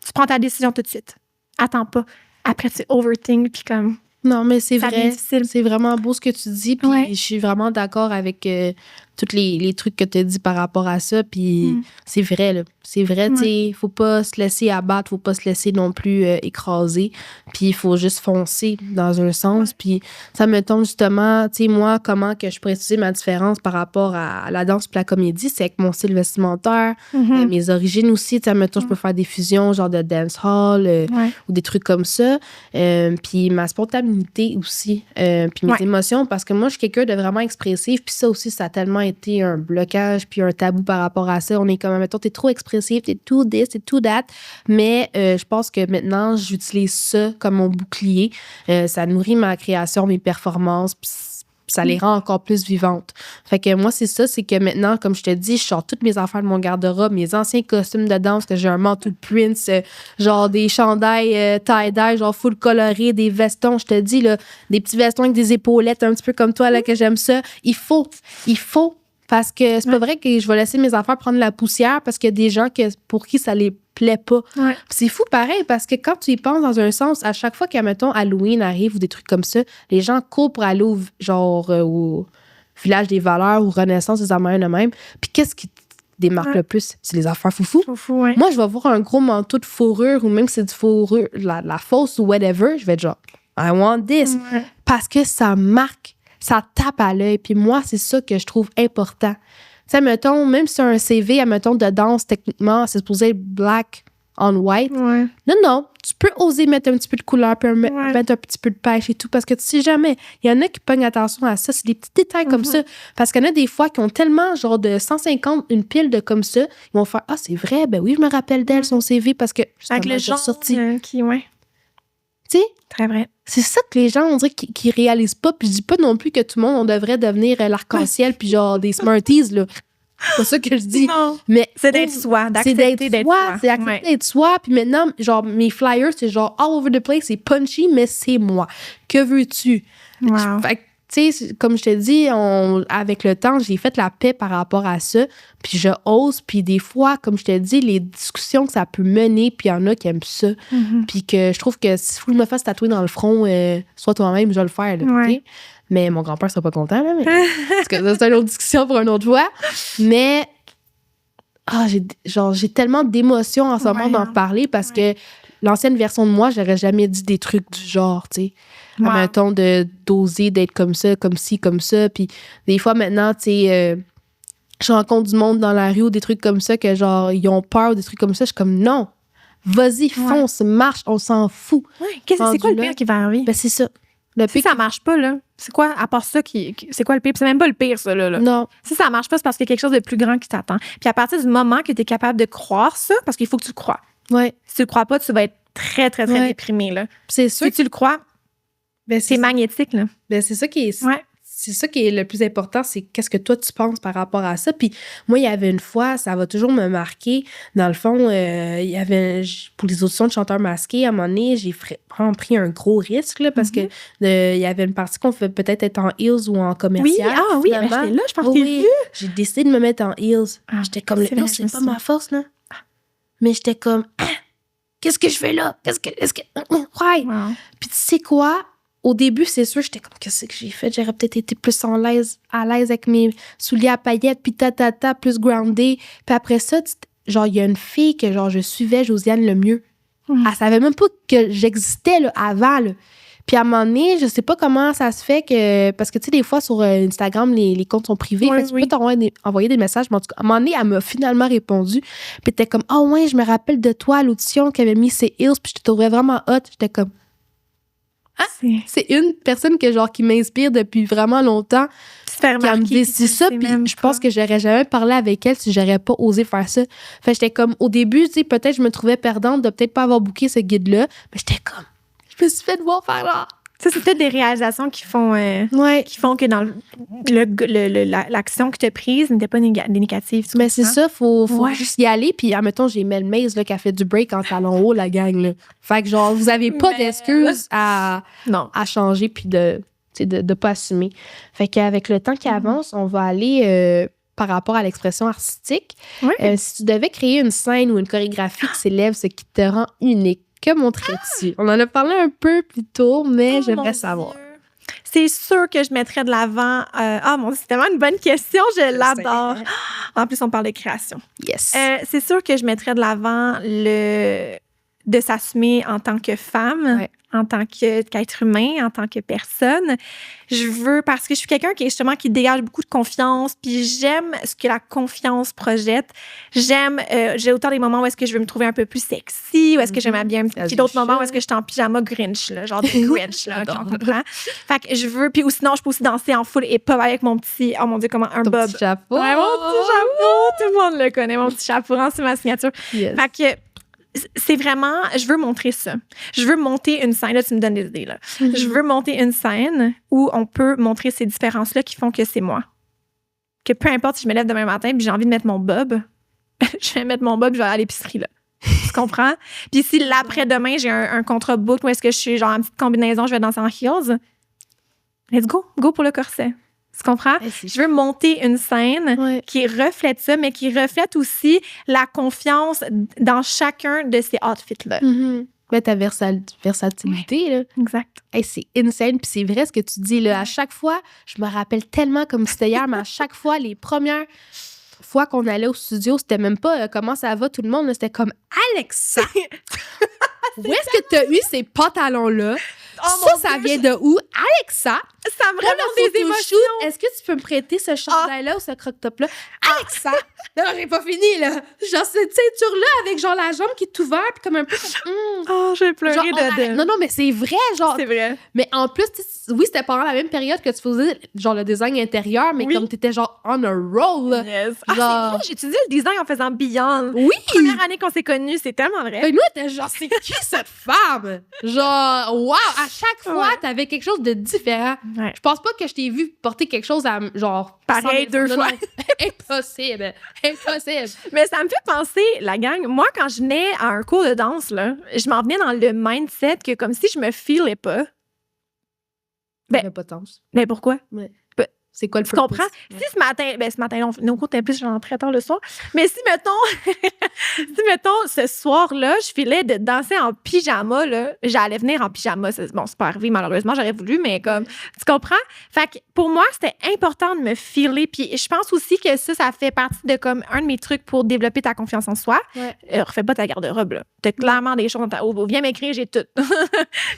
Tu prends ta décision tout de suite. Attends pas. Après, tu overthink, puis comme... Non, mais c'est vrai. C'est vraiment beau ce que tu dis, puis je suis vraiment d'accord avec tous les trucs que tu as dit par rapport à ça, puis c'est vrai, là. C'est vrai, tu sais, faut pas se laisser abattre, faut pas se laisser non plus écraser, puis il faut juste foncer dans un sens, puis ça me tombe justement, tu sais, moi, comment que je pourrais utiliser ma différence par rapport à la danse puis la comédie, c'est avec mon style vestimentaire, mes origines aussi, tu sais, mettons, je peux faire des fusions, genre de dance hall, ou des trucs comme ça, puis ma spontanéité aussi, puis mes émotions, parce que moi, je suis quelqu'un de vraiment expressif, puis ça aussi, ça a tellement été un blocage, puis un tabou par rapport à ça. On est comme, mettons, t'es trop expressif, t'es tout this, t'es tout that, mais je pense que maintenant, j'utilise ça comme mon bouclier. Ça nourrit ma création, mes performances, puis ça les rend encore plus vivantes. Fait que moi, c'est ça, c'est que maintenant, comme je te dis, je sors toutes mes affaires de mon garde-robe, mes anciens costumes de danse, que j'ai un manteau de Prince, genre des chandails tie-dye, genre full coloré, des vestons, je te dis, là, des petits vestons avec des épaulettes, un petit peu comme toi, là, que j'aime ça. Il faut, parce que c'est pas vrai que je vais laisser mes affaires prendre la poussière parce qu'il y a des gens pour qui ça les plaît pas. Ouais. C'est fou pareil parce que quand tu y penses dans un sens, à chaque fois que, mettons, Halloween arrive ou des trucs comme ça, les gens courent pour aller au Village des Valeurs ou Renaissance des Américains eux-mêmes. Puis qu'est-ce qui démarque le plus? C'est les affaires foufou. Moi, je vais voir un gros manteau de fourrure ou même si c'est du fourrure, la fausse ou whatever, je vais être genre, I want this. Parce que ça marque ça tape à l'œil. Puis moi, c'est ça que je trouve important. Tu sais, mettons, même si un CV, mettons, de danse, techniquement, c'est supposé être black on white. Ouais. Non, tu peux oser mettre un petit peu de couleur, puis mettre un petit peu de pêche et tout, parce que tu sais jamais. Il y en a qui pognent attention à ça. C'est des petits détails comme ça. Parce qu'il y en a des fois qui ont tellement, genre, de 150, une pile de comme ça, ils vont faire « Ah, c'est vrai, ben oui, je me rappelle d'elle, son CV, parce que... » Avec le genre qui, ouais. Tu sais? Très vrai. C'est ça que les gens, on dirait, qui réalisent pas. Puis je dis pas non plus que tout le monde, on devrait devenir l'arc-en-ciel, puis genre des Smarties, là. C'est pas ça que je dis. Non. Mais C'est d'être soi, d'accepter d'être soi. C'est accepter d'être soi. Puis maintenant, genre, mes flyers, c'est genre all over the place, c'est punchy, mais c'est moi. Que veux-tu? Wow. Fait que, tu sais, comme je te dis, avec le temps, j'ai fait la paix par rapport à ça. Puis je ose. Puis des fois, comme je te dis, les discussions que ça peut mener, puis il y en a qui aiment ça. Puis que je trouve que s'il faut que je me fasse tatouer dans le front, soit toi-même, je vais le faire. Là, okay? Mais mon grand-père sera pas content, là. Mais, parce que ça, c'est une autre discussion pour une autre fois. Mais j'ai tellement d'émotions en ce moment d'en parler parce que l'ancienne version de moi, j'aurais jamais dit des trucs du genre, tu sais. Mettons, d'oser d'être comme ça, comme ci, comme ça. Puis des fois, maintenant, tu sais, je rencontre du monde dans la rue ou des trucs comme ça que, genre, ils ont peur, des trucs comme ça. Je suis comme, non, vas-y, fonce, marche, on s'en fout. Ouais. C'est quoi le pire qui va arriver? Ben, c'est ça. Si ça marche pas, là, c'est quoi, à part ça, c'est quoi le pire? Puis c'est même pas le pire, ça, là. Non. Si ça marche pas, c'est parce qu'il y a quelque chose de plus grand qui t'attend. Puis à partir du moment que tu es capable de croire ça, parce qu'il faut que tu le crois. Ouais. Si tu le crois pas, tu vas être très, très, très déprimé, là. C'est sûr. Si tu le crois, c'est magnétique, là. Ben, c'est ça qui est... C'est ça qui est le plus important, c'est qu'est-ce que toi, tu penses par rapport à ça. Puis moi, il y avait une fois, ça va toujours me marquer. Dans le fond, il y avait, pour les auditions de chanteurs masqués, à un moment donné, j'ai vraiment pris un gros risque, là, parce que il y avait une partie qu'on pouvait peut-être être en heels ou en commercial. Oui, ben, j'étais là, je pense que j'ai décidé de me mettre en heels. J'étais comme, le heels, c'est pas ma force, là. Mais j'étais comme, qu'est-ce que je fais là? Ouais. Wow. Puis tu sais quoi? Au début, c'est sûr, j'étais comme, qu'est-ce que j'ai fait? J'aurais peut-être été plus à l'aise avec mes souliers à paillettes, puis plus groundé. Puis après ça, genre, il y a une fille que, genre, je suivais, Josiane Lemieux. Elle savait même pas que j'existais, là, avant, là. Puis à un moment donné, je sais pas comment ça se fait que... Parce que, tu sais, des fois, sur Instagram, les comptes sont privés. Tu peux t'envoyer des messages. Mais en tout cas, à un moment donné, elle m'a finalement répondu. Puis t'es comme, oh ouais, je me rappelle de toi à l'audition qui avait mis ses heels, puis je te trouvais vraiment hot. J'étais comme... C'est une personne qui m'inspire depuis vraiment longtemps. Qui me dit ça, puis je pense que j'aurais jamais parlé avec elle si j'aurais pas osé faire ça. Fait j'étais comme, au début, tu sais, peut-être je me trouvais perdante de peut-être pas avoir booké ce guide-là, mais j'étais comme, je me suis fait voir faire là. Ça, c'est peut-être des réalisations qui font que dans l'action que tu as prise n'était pas négative. Mais c'est ça, faut juste y aller. Puis, admettons, j'ai Mel Maze qui a fait du break en talon haut, la gang. Là. Fait que, genre, vous avez pas d'excuses à changer puis de pas assumer. Fait qu'avec le temps qui avance, on va aller par rapport à l'expression artistique. Si tu devais créer une scène ou une chorégraphie qui s'élève ce qui te rend unique, que montrais-tu? On en a parlé un peu plus tôt, mais j'aimerais savoir. C'est sûr que je mettrais de l'avant... mon Dieu, c'est tellement une bonne question. Je l'adore. En plus, on parle de création. Yes. C'est sûr que je mettrais de l'avant de s'assumer en tant que femme, en tant qu'être humain, en tant que personne. Parce que je suis quelqu'un qui dégage beaucoup de confiance, puis j'aime ce que la confiance projette. J'ai autant des moments où est-ce que je veux me trouver un peu plus sexy, où est-ce que j'aime bien, puis d'autres moments où est-ce que je suis en pyjama Grinch, là, genre des Grinch, là, tu comprends? Fait que je veux, puis sinon, je peux aussi danser en full et pas avec mon petit, oh mon Dieu, comment, un bob. Petit chapeau. Ouais, mon petit chapeau, tout le monde le connaît, mon petit chapeau, c'est ma signature. Yes. Fait que c'est vraiment, je veux montrer ça. Je veux monter une scène, là, tu me donnes des idées, là. Je veux monter une scène où on peut montrer ces différences-là qui font que c'est moi. Que peu importe si je me lève demain matin et j'ai envie de mettre mon bob, je vais mettre mon bob, je vais aller à l'épicerie, là. Tu comprends? Puis si l'après-demain, j'ai un contrat book où est-ce que je suis genre en petite combinaison, je vais danser en heels, let's go. Go pour le corset. Tu comprends? Je veux monter une scène qui reflète ça, mais qui reflète aussi la confiance dans chacun de ces outfits-là. Ben, ta versatilité, là. Exact. Hey, c'est insane, puis c'est vrai ce que tu dis, là. À chaque fois, je me rappelle tellement comme c'était hier, mais à chaque fois, les premières fois qu'on allait au studio, c'était même pas comment ça va tout le monde, là. C'était comme Alexa! Où est-ce que tu as eu ces pantalons-là? Ça vient de où? Alexa, ça me remonte des émotions. Est-ce que tu peux me prêter ce chandail-là ou ce croque-top-là? Alexa! Non, j'ai pas fini, là. Genre, cette ceinture-là avec genre la jambe qui est ouverte puis comme un peu... Oh, j'ai pleuré de... Non, mais c'est vrai, genre... C'est vrai. Mais en plus, oui, c'était pendant la même période que tu faisais genre le design intérieur, mais comme t'étais genre on a roll. Yes. Genre... c'est vrai, j'ai étudié le design en faisant Beyond. Oui! Première année qu'on s'est connus, c'est tellement vrai. Fait que nous, t'es genre, c'est qui cette femme? Genre, wow! À chaque fois, t'avais quelque chose de différent. Ouais. Je pense pas que je t'ai vu porter quelque chose à, genre... Pareil 2 fois. Impossible. Mais ça me fait penser, la gang, moi, quand je venais à un cours de danse, là, je m'en venais dans le mindset que comme si je me feelais pas. Ben, pas de sens. Mais pourquoi? Ouais. Ben, c'est quoi le tu comprends? Ouais. Si ce matin, nos cours étaient plus genre très tard le soir, mais si, mettons, ce soir-là, je filais de danser en pyjama, là, j'allais venir en pyjama. Bon, c'est pas arrivé, malheureusement, j'aurais voulu, mais comme, tu comprends? Fait que pour moi, c'était important de me filer. Puis je pense aussi que ça fait partie de comme un de mes trucs pour développer ta confiance en soi. Ouais. Refais pas ta garde-robe, là. T'as clairement des choses dans ta... viens m'écrire, j'ai tout.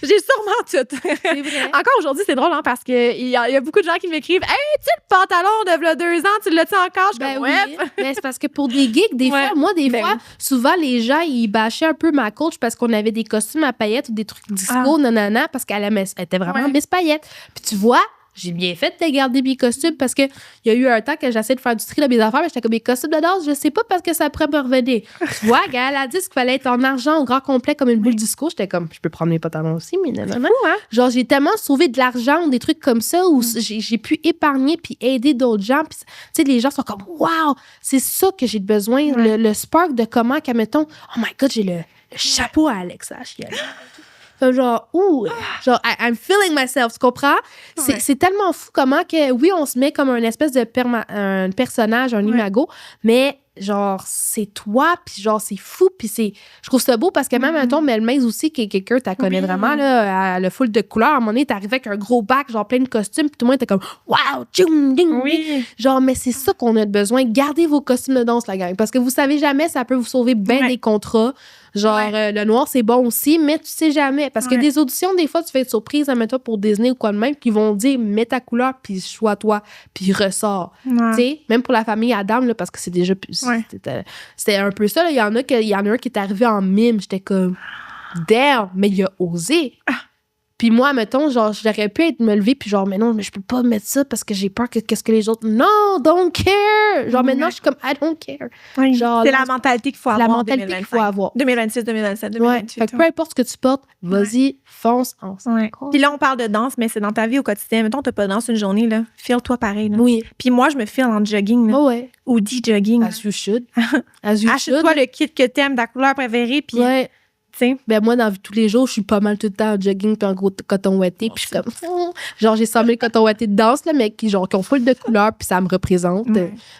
J'ai sûrement tout. C'est vrai. Encore aujourd'hui, c'est drôle, hein, parce qu'il y a beaucoup de gens qui m'écrivent « Hey, tu sais, le pantalon de v'là 2 ans, tu l'as-tu encore? » Je suis comme « Ouais. » Mais c'est parce que pour des gigs, des fois, moi, fois, souvent, les gens, ils bâchaient un peu ma coach parce qu'on avait des costumes à paillettes ou des trucs disco, nanana, parce qu'elle était vraiment Miss Paillettes. Puis tu vois, j'ai bien fait de garder mes costumes parce qu'il y a eu un temps que j'essayais de faire du tri dans mes affaires, mais j'étais comme mes costumes de danse, je sais pas parce que ça pourrait me revenir. Tu vois, elle a dit qu'il fallait être en argent au grand complet comme une boule disco. J'étais comme, je peux prendre mes pantalons aussi, mais non. Hein? Genre, j'ai tellement sauvé de l'argent ou des trucs comme ça où j'ai pu épargner puis aider d'autres gens. Puis, tu sais, les gens sont comme, wow, c'est ça que j'ai besoin. Le spark de comment, mettons, oh my God, j'ai le chapeau à Alexa. Genre, I'm feeling myself, tu comprends? C'est tellement fou comment que, oui, on se met comme un espèce de un personnage, un imago, mais genre, c'est toi, puis genre, c'est fou, puis je trouve ça beau parce que même, mettons, Melmaise aussi, qui est quelqu'un, t'as connais vraiment, là, elle a full de couleurs. À un moment donné, t'arrivais avec un gros bac, genre plein de costumes, puis tout le monde était comme, wow, tchoum, ding, ding. Genre, mais c'est ça qu'on a besoin. Gardez vos costumes de danse, la gang, parce que vous savez jamais, ça peut vous sauver bien des contrats. Genre, le noir, c'est bon aussi, mais tu sais jamais. Parce que des auditions, des fois, tu fais une surprise, admettons, pour Disney ou quoi de même, puis ils vont dire, mets ta couleur, puis choisis-toi, puis ressors. Tu sais, même pour la famille Adam, là, parce que c'est déjà plus... C'était un peu ça, là. Il y en a un qui est arrivé en mime. J'étais comme, damn, mais il a osé. Puis moi, mettons, genre, j'aurais pu me lever, puis genre, mais non, mais je peux pas mettre ça parce que j'ai peur qu'est-ce que les autres... Non, don't care! Genre, maintenant, je suis comme, I don't care. Genre, c'est la mentalité qu'il faut avoir. La mentalité qu'il faut avoir. 2026, 2027, 2028. Fait que peu importe ce que tu portes, vas-y, fonce ensemble. Puis là, on parle de danse, mais c'est dans ta vie au quotidien. Mettons, t'as pas de danse une journée, là. File-toi pareil, là. Oui. Puis moi, je me file en jogging, là. Ou jogging. As you should. Achète-toi le kit que t'aimes, ta couleur préférée, puis... Ben moi, dans la vie de tous les jours, je suis pas mal tout le temps en jogging puis en gros coton ouaté. Puis je suis comme... genre, j'ai 100 000 coton ouaté de danse, là, mais qui ont full de couleurs puis ça me représente.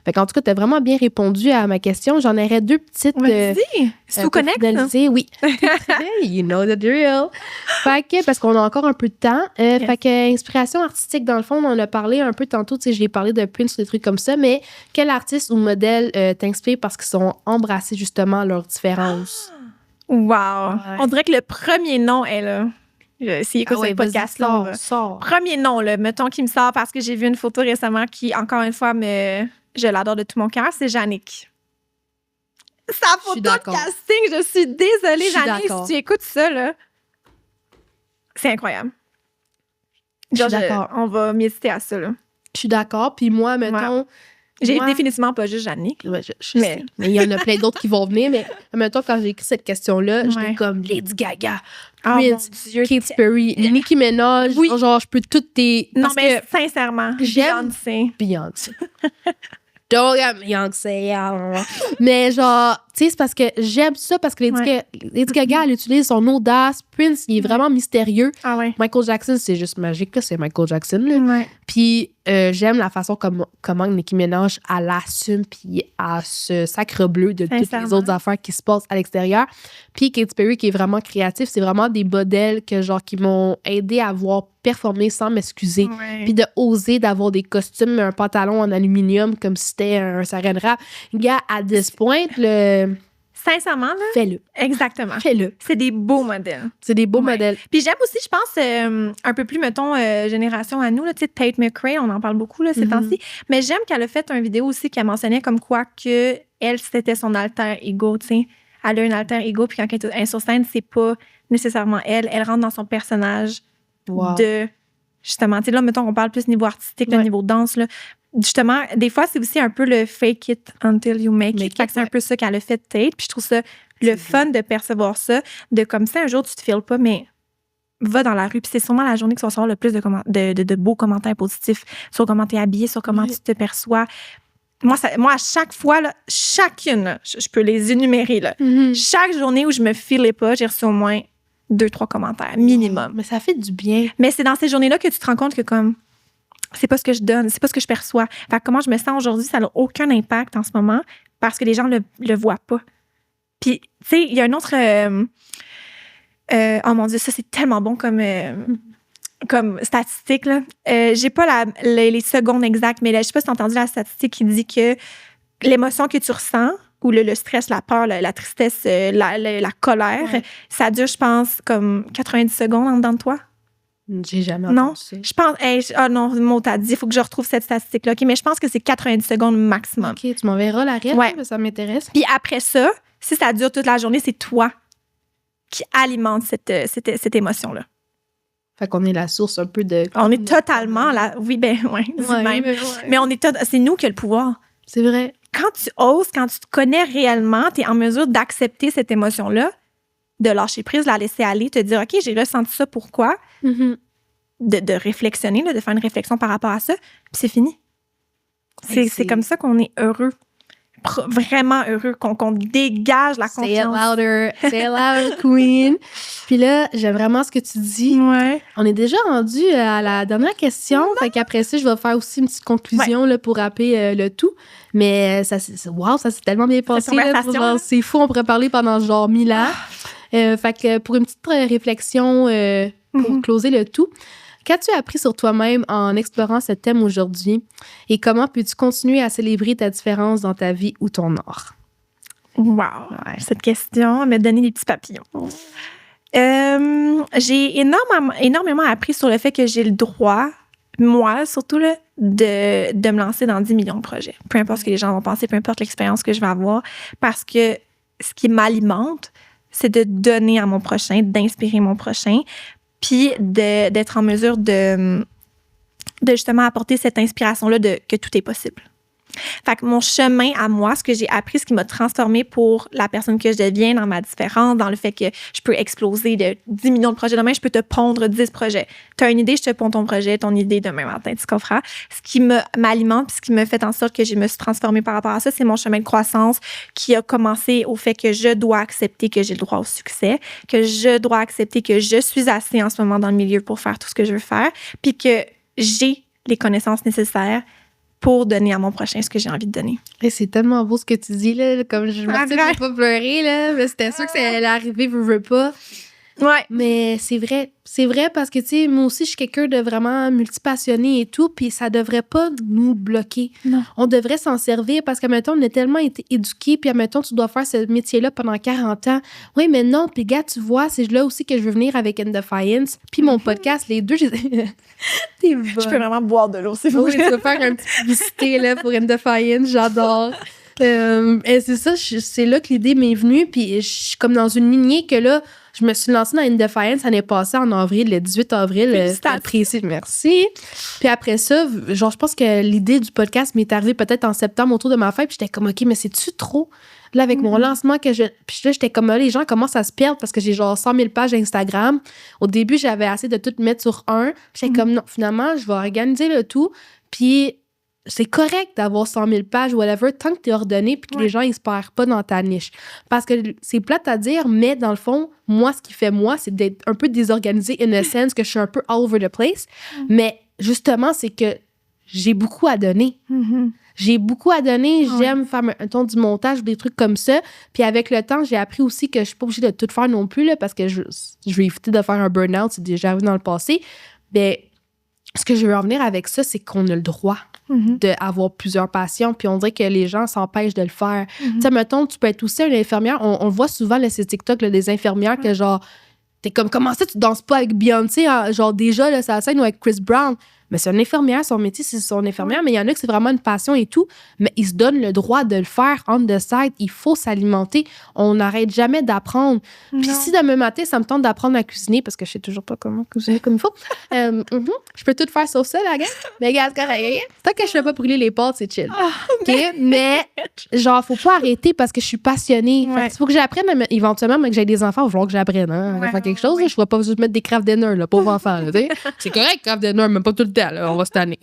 Fait qu'en tout cas, t'as vraiment bien répondu à ma question. J'en aurais 2 petites... Vas-y! Sous-connecte, oui. You know the drill. Fait que, parce qu'on a encore un peu de temps. Fait que, inspiration artistique, dans le fond, on en a parlé un peu tantôt. Tu sais, j'ai parlé de Prince, des trucs comme ça. Mais quel artiste ou modèle t'inspire parce qu'ils sont embrassés justement leurs différences? Wow! On dirait que le premier nom est là. S'il écoute ce podcast-là. Premier nom, là, mettons, qui me sort parce que j'ai vu une photo récemment qui, encore une fois, je l'adore de tout mon cœur, c'est Yannick. Sa photo de casting, je suis désolée, Yannick, si tu écoutes ça, là, c'est incroyable. On va méditer à ça, là. Je suis d'accord. Puis moi, mettons... J'ai définitivement pas juste Yannick. Mais il y en a plein d'autres qui vont venir. Mais mettons, quand j'ai écrit cette question-là, j'étais comme Lady Gaga, Prince, Katy Perry, Nicki Minaj. Genre, je peux toutes tes... Non, mais sincèrement, j'aime Beyoncé. Donc, Beyoncé. Mais genre, tu sais, c'est parce que j'aime ça, parce que Lady Gaga, elle utilise son audace. Prince, il est vraiment mystérieux. Michael Jackson, c'est juste magique, là, c'est Michael Jackson. Là. Puis j'aime la façon comment Nicki Minaj, elle assume, puis elle se sacre bleu de toutes les autres affaires qui se passent à l'extérieur. Puis Katy Perry, qui est vraiment créatif, c'est vraiment des modèles qui m'ont aidé à voir performer sans m'excuser. Puis de oser d'avoir des costumes, un pantalon en aluminium comme si c'était un saran wrap. Gars, à this point, Sincèrement, là. Fais-le. Exactement. Fais-le. C'est des beaux modèles. C'est des beaux modèles. Puis j'aime aussi, je pense, un peu plus, mettons, génération à nous, là, tu sais, Tate McRae, on en parle beaucoup là, ces temps-ci. Mais j'aime qu'elle a fait une vidéo aussi qui a mentionné comme quoi que elle, c'était son alter ego, tu sais. Elle a un alter ego, puis quand elle est sur scène, c'est pas nécessairement elle. Elle rentre dans son personnage de... Justement, tu sais, là, mettons, on parle plus niveau artistique, le niveau danse, là. Justement, des fois, c'est aussi un peu le fake it until you make it. Fait que c'est un peu ça qu'elle a fait Tate. Puis je trouve ça le fun de percevoir ça, de comme ça, un jour, tu te files pas, mais va dans la rue. Puis c'est sûrement la journée que tu vas recevoir le plus de beaux commentaires positifs sur comment tu es habillé, sur comment tu te perçois. Moi, à chaque fois, là, chacune, là, je peux les énumérer. Là. Chaque journée où je me filais pas, j'ai reçu au moins 2-3 commentaires, minimum. Mais ça fait du bien. Mais c'est dans ces journées-là que tu te rends compte que comme c'est pas ce que je donne, c'est pas ce que je perçois. Fait que comment je me sens aujourd'hui, ça n'a aucun impact en ce moment parce que les gens le voient pas. Puis, tu sais, il y a un autre... oh mon Dieu, ça, c'est tellement bon comme statistique. Là. J'ai pas les secondes exactes, mais là, je sais pas si t'as entendu la statistique qui dit que l'émotion que tu ressens, ou le stress, la peur, la tristesse, la colère, ça dure, je pense, comme 90 secondes en dedans de toi. J'ai jamais entendu ça. Je pense... non, le mot t'a dit, il faut que je retrouve cette statistique-là. OK, mais je pense que c'est 90 secondes maximum. OK, tu m'enverras l'arrêt, ça m'intéresse. Puis après ça, si ça dure toute la journée, c'est toi qui alimente cette émotion-là. Fait qu'on est la source un peu de... On est totalement là. Oui, mais on est c'est nous qui avons le pouvoir. C'est vrai. Quand tu oses, quand tu te connais réellement, tu es en mesure d'accepter cette émotion-là, de lâcher prise, la laisser aller, te dire, OK, j'ai ressenti ça, pourquoi? De réflexionner, là, de faire une réflexion par rapport à ça, puis c'est fini. C'est comme ça qu'on est heureux. Vraiment heureux, qu'on dégage la confiance. Say it louder, queen. Puis là, j'aime vraiment ce que tu dis. Ouais. On est déjà rendu à la dernière question. Fait qu'après ça, je vais faire aussi une petite conclusion là, pour rappeler le tout. Mais ça s'est tellement bien passé. Là, c'est fou, on pourrait parler pendant genre 1000 ans. Fait que pour une petite réflexion pour closer le tout, qu'as-tu appris sur toi-même en explorant ce thème aujourd'hui et comment peux-tu continuer à célébrer ta différence dans ta vie ou ton art? Wow! Cette question m'a donné des petits papillons. J'ai énormément appris sur le fait que j'ai le droit, moi surtout, là, de me lancer dans 10 millions de projets. Peu importe ce que les gens vont penser, peu importe l'expérience que je vais avoir, parce que ce qui m'alimente, c'est de donner à mon prochain, d'inspirer mon prochain, puis d'être en mesure de justement apporter cette inspiration-là que tout est possible. Fait que mon chemin à moi, ce que j'ai appris, ce qui m'a transformée pour la personne que je deviens dans ma différence, dans le fait que je peux exploser de 10 millions de projets demain, je peux te pondre 10 projets. Tu as une idée, je te ponds ton projet, ton idée demain matin, tu comprends? Ce qui m'alimente puis ce qui me fait en sorte que je me suis transformée par rapport à ça, c'est mon chemin de croissance qui a commencé au fait que je dois accepter que j'ai le droit au succès, que je dois accepter que je suis assez en ce moment dans le milieu pour faire tout ce que je veux faire, puis que j'ai les connaissances nécessaires pour donner à mon prochain ce que j'ai envie de donner. Et c'est tellement beau ce que tu dis, là. Comme je me disais, pas pleurer, là. Mais c'était sûr que ça allait arriver, veux pas. Ouais. Mais c'est vrai. C'est vrai parce que, tu sais, moi aussi, je suis quelqu'un de vraiment multipassionné et tout, puis ça devrait pas nous bloquer. Non. On devrait s'en servir parce que, mettons, on a tellement été éduqués, puis, mettons, tu dois faire ce métier-là pendant 40 ans. Oui, mais non, puis gars, tu vois, c'est là aussi que je veux venir avec Indefiance, puis mon podcast, les deux, t'es bonne. Je peux vraiment boire de l'eau, c'est oui, tu vas faire un petit publicité, là, pour Indefiance, j'adore. Et c'est ça, c'est là que l'idée m'est venue, puis je suis comme dans une lignée que là, je me suis lancée dans Indefiance l'année passée en avril, le 18 avril. Précis, merci. Puis après ça, genre, je pense que l'idée du podcast m'est arrivée peut-être en septembre autour de ma fête, puis j'étais comme, OK, mais c'est-tu trop? Là, avec mon lancement, puis là, j'étais comme, là, les gens commencent à se perdre parce que j'ai genre 100 000 pages Instagram. Au début, j'avais assez de tout mettre sur un. J'étais comme, non, finalement, je vais organiser le tout, puis c'est correct d'avoir 100 000 pages ou whatever, tant que t'es ordonné puis que les gens, ils se perdent pas dans ta niche. Parce que c'est plate à dire, mais dans le fond, moi, ce qui fait moi, c'est d'être un peu désorganisé in a sense que je suis un peu all over the place. Mais justement, c'est que j'ai beaucoup à donner. J'ai beaucoup à donner. J'aime faire du montage, des trucs comme ça. Puis avec le temps, j'ai appris aussi que je suis pas obligée de tout faire non plus, là, parce que je vais éviter de faire un burn-out, c'est déjà arrivé dans le passé. Mais ce que je veux en venir avec ça, c'est qu'on a le droit d'avoir plusieurs passions, puis on dirait que les gens s'empêchent de le faire. Tu sais, mettons, tu peux être aussi une infirmière. On voit souvent, là, ces TikTok, là, des infirmières que, genre, t'es comme, comment ça, tu danses pas avec Beyoncé, hein? Genre, déjà, là, ça scène ou avec Chris Brown. Mais c'est une infirmière, son métier, c'est son infirmière, mais il y en a que c'est vraiment une passion et tout. Mais ils se donnent le droit de le faire on the side. Il faut s'alimenter. On n'arrête jamais d'apprendre. Puis si demain matin, ça me tente d'apprendre à cuisiner, parce que je sais toujours pas comment cuisiner comme il faut, je peux tout faire sauf ça, la gang. Mais regarde, tant que je fais pas brûler les pâtes, c'est chill. OK? Mais, genre, faut pas arrêter parce que je suis passionnée. Fait que faut que j'apprenne, éventuellement, mais que j'ai des enfants, il va falloir que j'apprenne. Hein, à faire quelque chose. Je ne vais pas juste mettre des craft dinner, là, pauvre enfant. Là, c'est correct, craft dinner, mais pas tout le temps. Là, on va se tanner.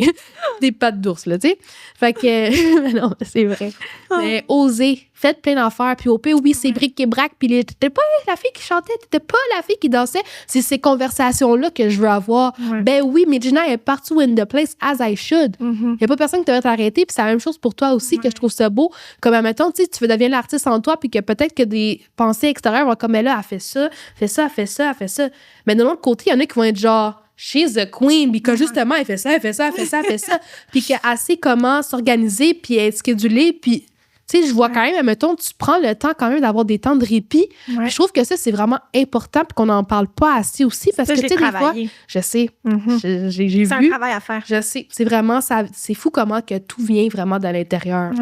Des pattes d'ours, là, tu sais. Fait que, non, c'est vrai. Mais osez, faites plein d'affaires. Puis au pire, oui, c'est bric et brac. Puis t'étais pas la fille qui chantait, t'étais pas la fille qui dansait. C'est ces conversations-là que je veux avoir. Ben oui, mais Gina est partout in the place as I should. Il y a pas personne qui devrait t'arrêter. Puis c'est la même chose pour toi aussi que je trouve ça beau. Comme, admettons, tu sais, tu veux devenir l'artiste en toi, puis que peut-être que des pensées extérieures vont comme, elle là, elle fait ça, fait ça, elle fait ça, elle fait ça. Mais de l'autre côté, il y en a qui vont être genre, she's a queen, puis que justement, elle fait ça, elle fait ça, elle fait ça, elle fait ça. Puis qu'elle sait comment s'organiser, puis être schedulée, puis tu sais, je vois quand même, mettons, tu prends le temps quand même d'avoir des temps de répit. Je trouve que ça, c'est vraiment important, puis qu'on n'en parle pas assez aussi, parce que, tu sais, des fois, je sais, j'ai vu. C'est un travail à faire. Je sais, c'est vraiment, c'est fou comment que tout vient vraiment de l'intérieur.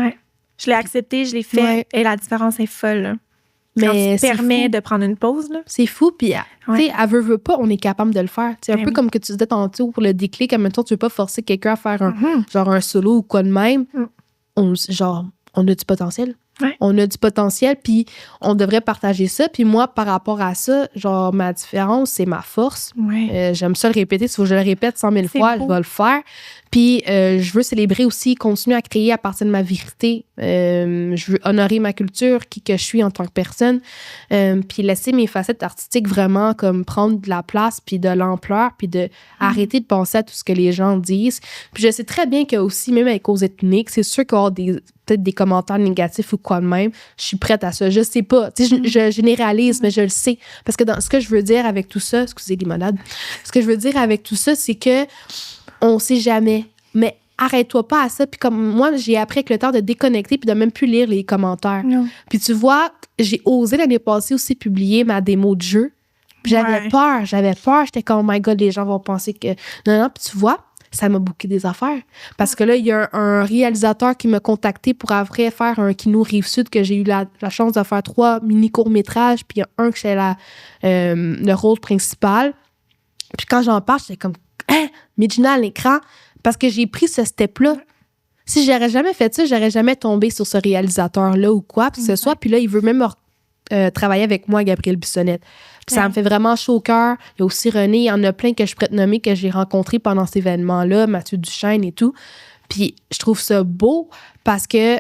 Je l'ai accepté, je l'ai fait, et la différence est folle, là. Mais ça permet de prendre une pause, là. C'est fou, puis tu sais, elle veut pas, on est capable de le faire. C'est un peu comme que tu disais tantôt pour le déclic, en même temps, tu veux pas forcer quelqu'un à faire genre un solo ou quoi de même. On a du potentiel. On a du potentiel, puis on devrait partager ça. Puis moi, par rapport à ça, genre, ma différence, c'est ma force. J'aime ça le répéter. S'il faut que je le répète 100 000 fois, je vais le faire. Puis je veux célébrer aussi, continuer à créer à partir de ma vérité. Je veux honorer ma culture, qui que je suis en tant que personne. Puis laisser mes facettes artistiques vraiment comme prendre de la place, puis de l'ampleur, puis de arrêter de penser à tout ce que les gens disent. Puis je sais très bien que aussi, même avec Cause ethnique, c'est sûr qu'il y aura peut-être des commentaires négatifs ou quoi de même. Je suis prête à ça. Je sais pas. Tu sais, je généralise, mais je le sais. Parce que dans ce que je veux dire avec tout ça, excusez limonade, ce que je veux dire avec tout ça, c'est que on sait jamais. Mais arrête-toi pas à ça. Puis comme moi, j'ai appris avec le temps de déconnecter puis de même plus lire les commentaires. Puis tu vois, j'ai osé l'année passée aussi publier ma démo de jeu. Puis j'avais peur. J'étais comme, oh my God, les gens vont penser que... Non, puis tu vois, ça m'a booké des affaires. Parce que là, il y a un réalisateur qui m'a contacté pour après faire un Kino Rive-Sud, que j'ai eu la chance de faire 3 mini-courts-métrages, puis un que j'ai le rôle principal. Puis quand j'en parle, j'étais comme, mais Gina à l'écran, parce que j'ai pris ce step-là. Si j'aurais jamais fait ça, j'aurais jamais tombé sur ce réalisateur-là ou quoi, que ce soit. Puis là, il veut même travailler avec moi, Gabriel Bissonnette. Puis ça me fait vraiment chaud au cœur. Il y a aussi René, il y en a plein que je pourrais te nommer que j'ai rencontrés pendant cet événement-là, Mathieu Duchesne et tout. Puis je trouve ça beau parce que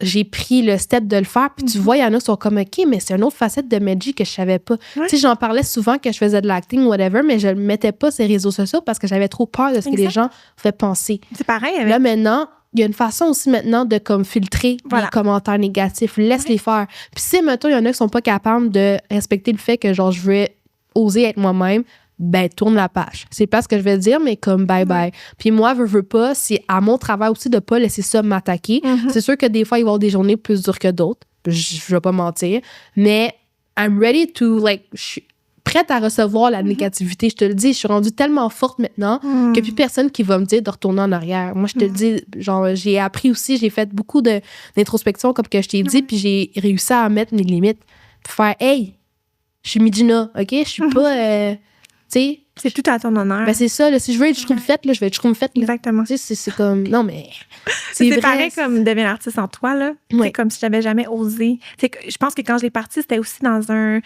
j'ai pris le step de le faire. Puis tu vois, il y en a qui sont comme, OK, mais c'est une autre facette de Medji que je savais pas. Tu sais, j'en parlais souvent que je faisais de l'acting, whatever, mais je ne mettais pas sur les réseaux sociaux parce que j'avais trop peur de ce que les gens pouvaient penser. C'est pareil. Là, maintenant, il y a une façon aussi maintenant de comme filtrer les commentaires négatifs. Laisse-les faire. Puis si, mettons, il y en a qui sont pas capables de respecter le fait que, genre, je veux oser être moi-même, ben, tourne la page. C'est pas ce que je vais dire, mais comme bye-bye. Puis moi, veux pas, c'est à mon travail aussi de pas laisser ça m'attaquer. C'est sûr que des fois, il va y avoir des journées plus dures que d'autres. Je vais pas mentir. Mais I'm ready to, like, je suis prête à recevoir la négativité. Je te le dis, je suis rendue tellement forte maintenant que plus personne qui va me dire de retourner en arrière. Moi, je te le dis, genre, j'ai appris aussi, j'ai fait beaucoup d'introspection, comme que je t'ai dit, puis j'ai réussi à mettre mes limites. Puis faire, hey, je suis Midina, OK? Je suis pas... tu sais, c'est tout à ton honneur. Ben c'est ça, là, si je veux être schtroumpfette, là, je vais être schtroumpfette. Exactement. Tu sais, c'est comme... Non, mais... C'est vrai, pareil comme devenir artiste en toi, là. C'est comme si j'avais jamais osé. Je pense que quand je l'ai parti, c'était aussi dans un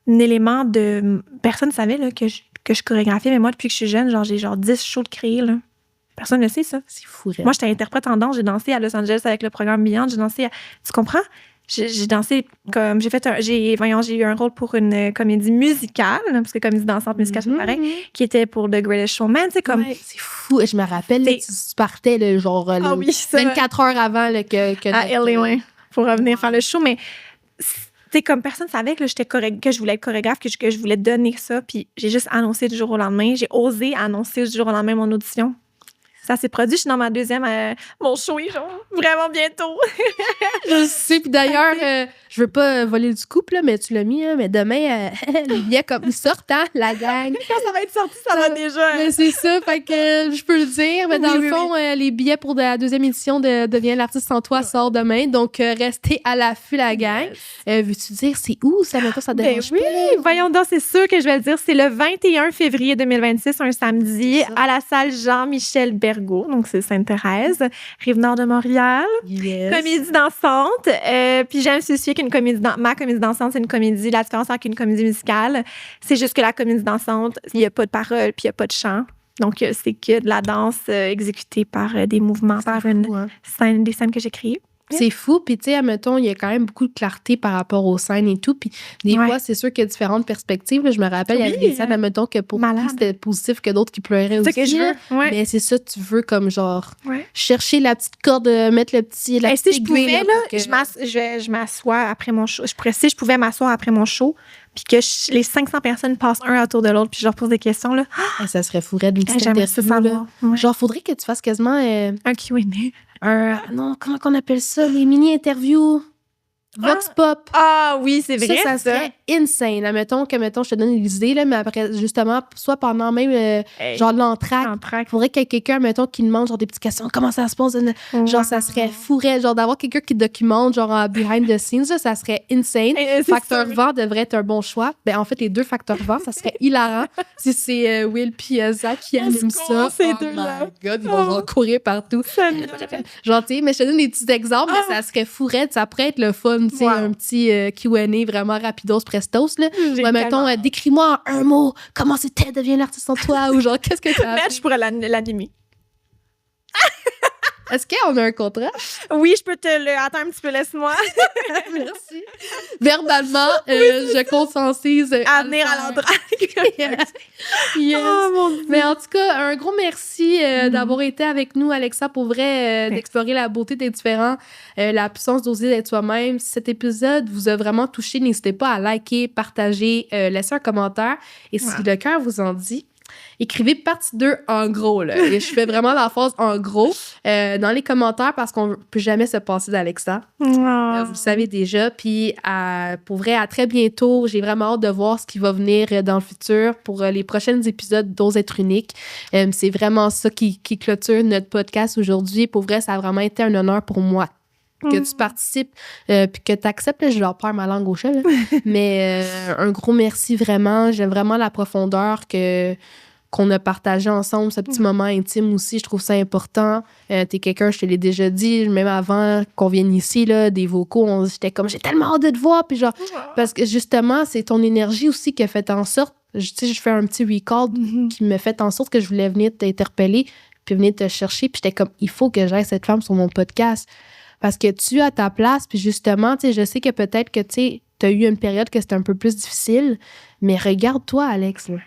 élément de... Personne ne savait là, que je chorégraphiais, mais moi, depuis que je suis jeune, genre j'ai 10 shows de créer, là. Personne ne sait ça. C'est fou. Moi, j'étais interprète en danse. J'ai dansé à Los Angeles avec le programme Beyond. J'ai dansé Tu comprends? J'ai dansé comme... J'ai eu un rôle pour une comédie musicale, parce que comédie dansante musicale, c'est pareil, qui était pour The Greatest Showman. C'est comme... c'est fou. Je me rappelle, là, tu partais, là, genre, 24 heures avant là, que à LA, pour revenir faire le show. Mais sais, comme personne savait que là, que je voulais être chorégraphe, que je voulais donner ça. Puis j'ai juste annoncé du jour au lendemain. J'ai osé annoncer du jour au lendemain mon audition. Ça s'est produit. Je suis dans ma deuxième... mon show est genre vraiment bientôt. Je sais. Puis d'ailleurs, je veux pas voler du couple, mais tu l'as mis. Mais demain, les billets comme ils sortent, hein, la gang. Quand ça va être sorti, ça va déjà... Mais c'est ça. Fait que je peux le dire. Mais dans le fond, les billets pour la deuxième édition de Deviens l'artiste sans toi sort demain. Donc, restez à l'affût, la gang. Veux-tu dire c'est où ça? Maintenant, ça dérange oui, voyons donc, c'est sûr que je vais le dire. C'est le 21 février 2026, un samedi, à la salle Jean-Michel Bergaud. Donc, c'est Sainte-Thérèse, Rive-Nord de Montréal. Yes. Comédie dansante. Puis j'aime spécifier qu'une ma comédie dansante, c'est une comédie. La différence avec une comédie musicale, c'est juste que la comédie dansante, il n'y a pas de parole puis il n'y a pas de chant. Donc, c'est que de la danse exécutée par des mouvements, par des scènes que j'ai créées. C'est fou, puis tu sais, admettons, il y a quand même beaucoup de clarté par rapport aux scènes et tout, puis des fois, c'est sûr qu'il y a différentes perspectives. Là, je me rappelle, il y avait des scènes, admettons, que pour qui c'était positif, que d'autres qui pleuraient aussi. C'est ça que je veux. Ouais. Mais c'est ça, tu veux comme genre chercher la petite corde, mettre le petit... si je pouvais, je m'assois après mon show. Si je pouvais m'asseoir après mon show, puis que les 500 personnes passent un autour de l'autre, puis je leur pose des questions, là. Ça serait fourré d'une petite interview. Genre, faudrait que tu fasses quasiment... un Q&A. Non, comment qu'on appelle ça? Les mini-interviews. Vox Pop. Ah oui, c'est vrai. Ça serait insane. Mettons, je te donne les idées, là, mais après, justement, soit pendant même genre l'entracte, il faudrait qu'il y ait quelqu'un, mettons, qui demande genre des petites questions. Comment ça se passe? Genre, ça serait fourré. Genre, d'avoir quelqu'un qui documente, genre, en behind the scenes, là, ça serait insane. Facteur vent devrait être un bon choix. Ben, en fait, les deux facteurs vent, ça serait hilarant. Si c'est Will puis Zach qui animent ça. Ces deux-là. My God, ils vont courir partout. Gentil, mais je te donne des petits exemples, mais ça serait fourré. Ça pourrait être le fun. Un petit Q&A vraiment rapidos prestos là. Mettons décris-moi en un mot comment c'était deviens l'artiste en toi ou genre qu'est-ce que t'as je pourrais l'animer. Est-ce qu'on a un contrat? Oui, je peux te le... Attends un petit peu, laisse-moi. Merci. Verbalement, je consensise à venir à l'entraque. Yes. Oh, mon Dieu. Mais en tout cas, un gros merci d'avoir été avec nous, Alexa, pour vrai, d'explorer la beauté des différents, la puissance d'oser d'être soi-même. Si cet épisode vous a vraiment touché, n'hésitez pas à liker, partager, laisser un commentaire. Et si le cœur vous en dit, écrivez partie 2 en gros. Là. Et je fais vraiment la phrase en gros dans les commentaires parce qu'on ne peut jamais se passer d'Alexa. Vous le savez déjà. Puis pour vrai, à très bientôt. J'ai vraiment hâte de voir ce qui va venir dans le futur pour les prochains épisodes d'Ose être unique. C'est vraiment ça qui clôture notre podcast aujourd'hui. Pour vrai, ça a vraiment été un honneur pour moi que tu participes puis que tu acceptes. Je leur perds ma langue au chat. Là. Mais un gros merci vraiment. J'aime vraiment la profondeur qu'on a partagé ensemble, ce petit moment intime aussi. Je trouve ça important. T'es quelqu'un, je te l'ai déjà dit, même avant qu'on vienne ici, là, des vocaux, j'étais comme, j'ai tellement hâte de te voir. Puis genre, parce que justement, c'est ton énergie aussi qui a fait en sorte, je fais un petit recall qui me fait en sorte que je voulais venir t'interpeller puis venir te chercher. Puis j'étais comme, il faut que j'aille cette femme sur mon podcast. Parce que tu as ta place, puis justement, tu sais, je sais que peut-être que, tu as eu une période que c'était un peu plus difficile, mais regarde-toi, Alex, là.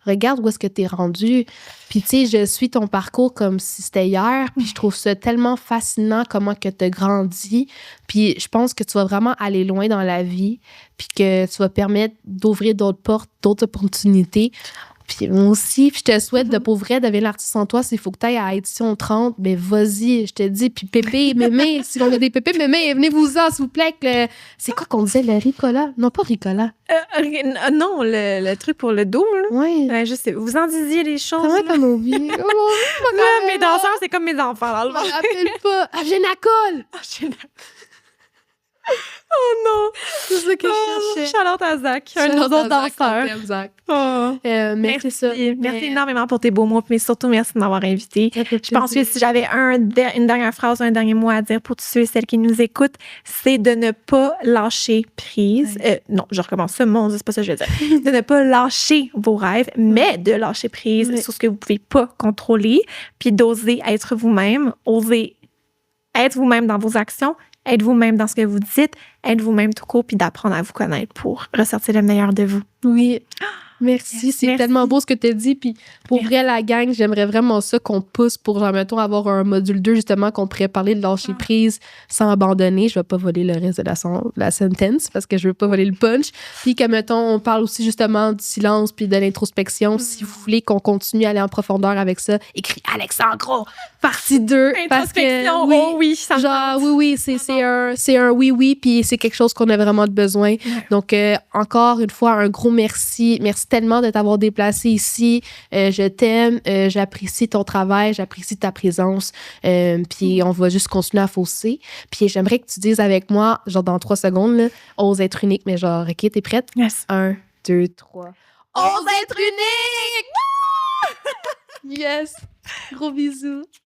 Regarde où est-ce que t'es rendu. Puis, tu sais, je suis ton parcours comme si c'était hier, puis je trouve ça tellement fascinant comment que t'as grandi. Puis, je pense que tu vas vraiment aller loin dans la vie, puis que tu vas permettre d'ouvrir d'autres portes, d'autres opportunités. Puis moi aussi, puis je te souhaite de pour vrai devenir l'artiste en toi. S'il faut que tu ailles à édition 30, mais vas-y, je te dis. Puis Pépé, Mémé, si on a des Pépé, Mémé, venez-vous-en, s'il vous plaît. C'est quoi qu'on disait, le Ricola? Non, pas Ricola. Non, le truc pour le dos, là. Oui. Je sais, vous en disiez les choses. Comment qu'on oublie? Mes danseurs, c'est comme mes enfants, là. Je me rappelle pas. Génacol! Oh non! C'est ça que je cherchais. Charlotte à Zach, un autre danseur. Zach. Merci. Ça. Merci énormément pour tes beaux mots, mais surtout merci de m'avoir invité. Je pense que si j'avais une dernière phrase ou un dernier mot à dire pour tous ceux et celles qui nous écoutent, c'est de ne pas lâcher prise. Non, je recommence ça, mon Dieu, c'est pas ça que je veux dire. De ne pas lâcher vos rêves, mais de lâcher prise sur ce que vous pouvez pas contrôler, puis d'oser être vous-même, oser être vous-même dans vos actions, être vous-même dans ce que vous dites, être vous-même tout court, puis d'apprendre à vous connaître pour ressortir le meilleur de vous. Oui. Merci, c'est Merci. tellement beau ce que tu as dit. Puis pour vrai, la gang, j'aimerais vraiment ça qu'on pousse pour, genre, mettons, avoir un module 2, justement, qu'on pourrait parler de lâcher prise sans abandonner. Je vais pas voler le reste de la sentence parce que je veux pas voler le punch. Puis que, mettons, on parle aussi, justement, du silence puis de l'introspection. Si vous voulez qu'on continue à aller en profondeur avec ça, écris Alexandro, partie 2. Parce que, oui, ça me genre, tente. oui, c'est un oui, puis c'est quelque chose qu'on a vraiment besoin. Donc, encore une fois, un gros merci. Merci tellement de t'avoir déplacé ici. Je t'aime. J'apprécie ton travail. J'apprécie ta présence. Puis, on va juste continuer à fausser. Puis, j'aimerais que tu dises avec moi, genre dans 3 secondes, là, ose être unique, mais genre, OK, t'es prête? Yes. 1, 2, 3. Ose être unique! Yes! Gros bisous.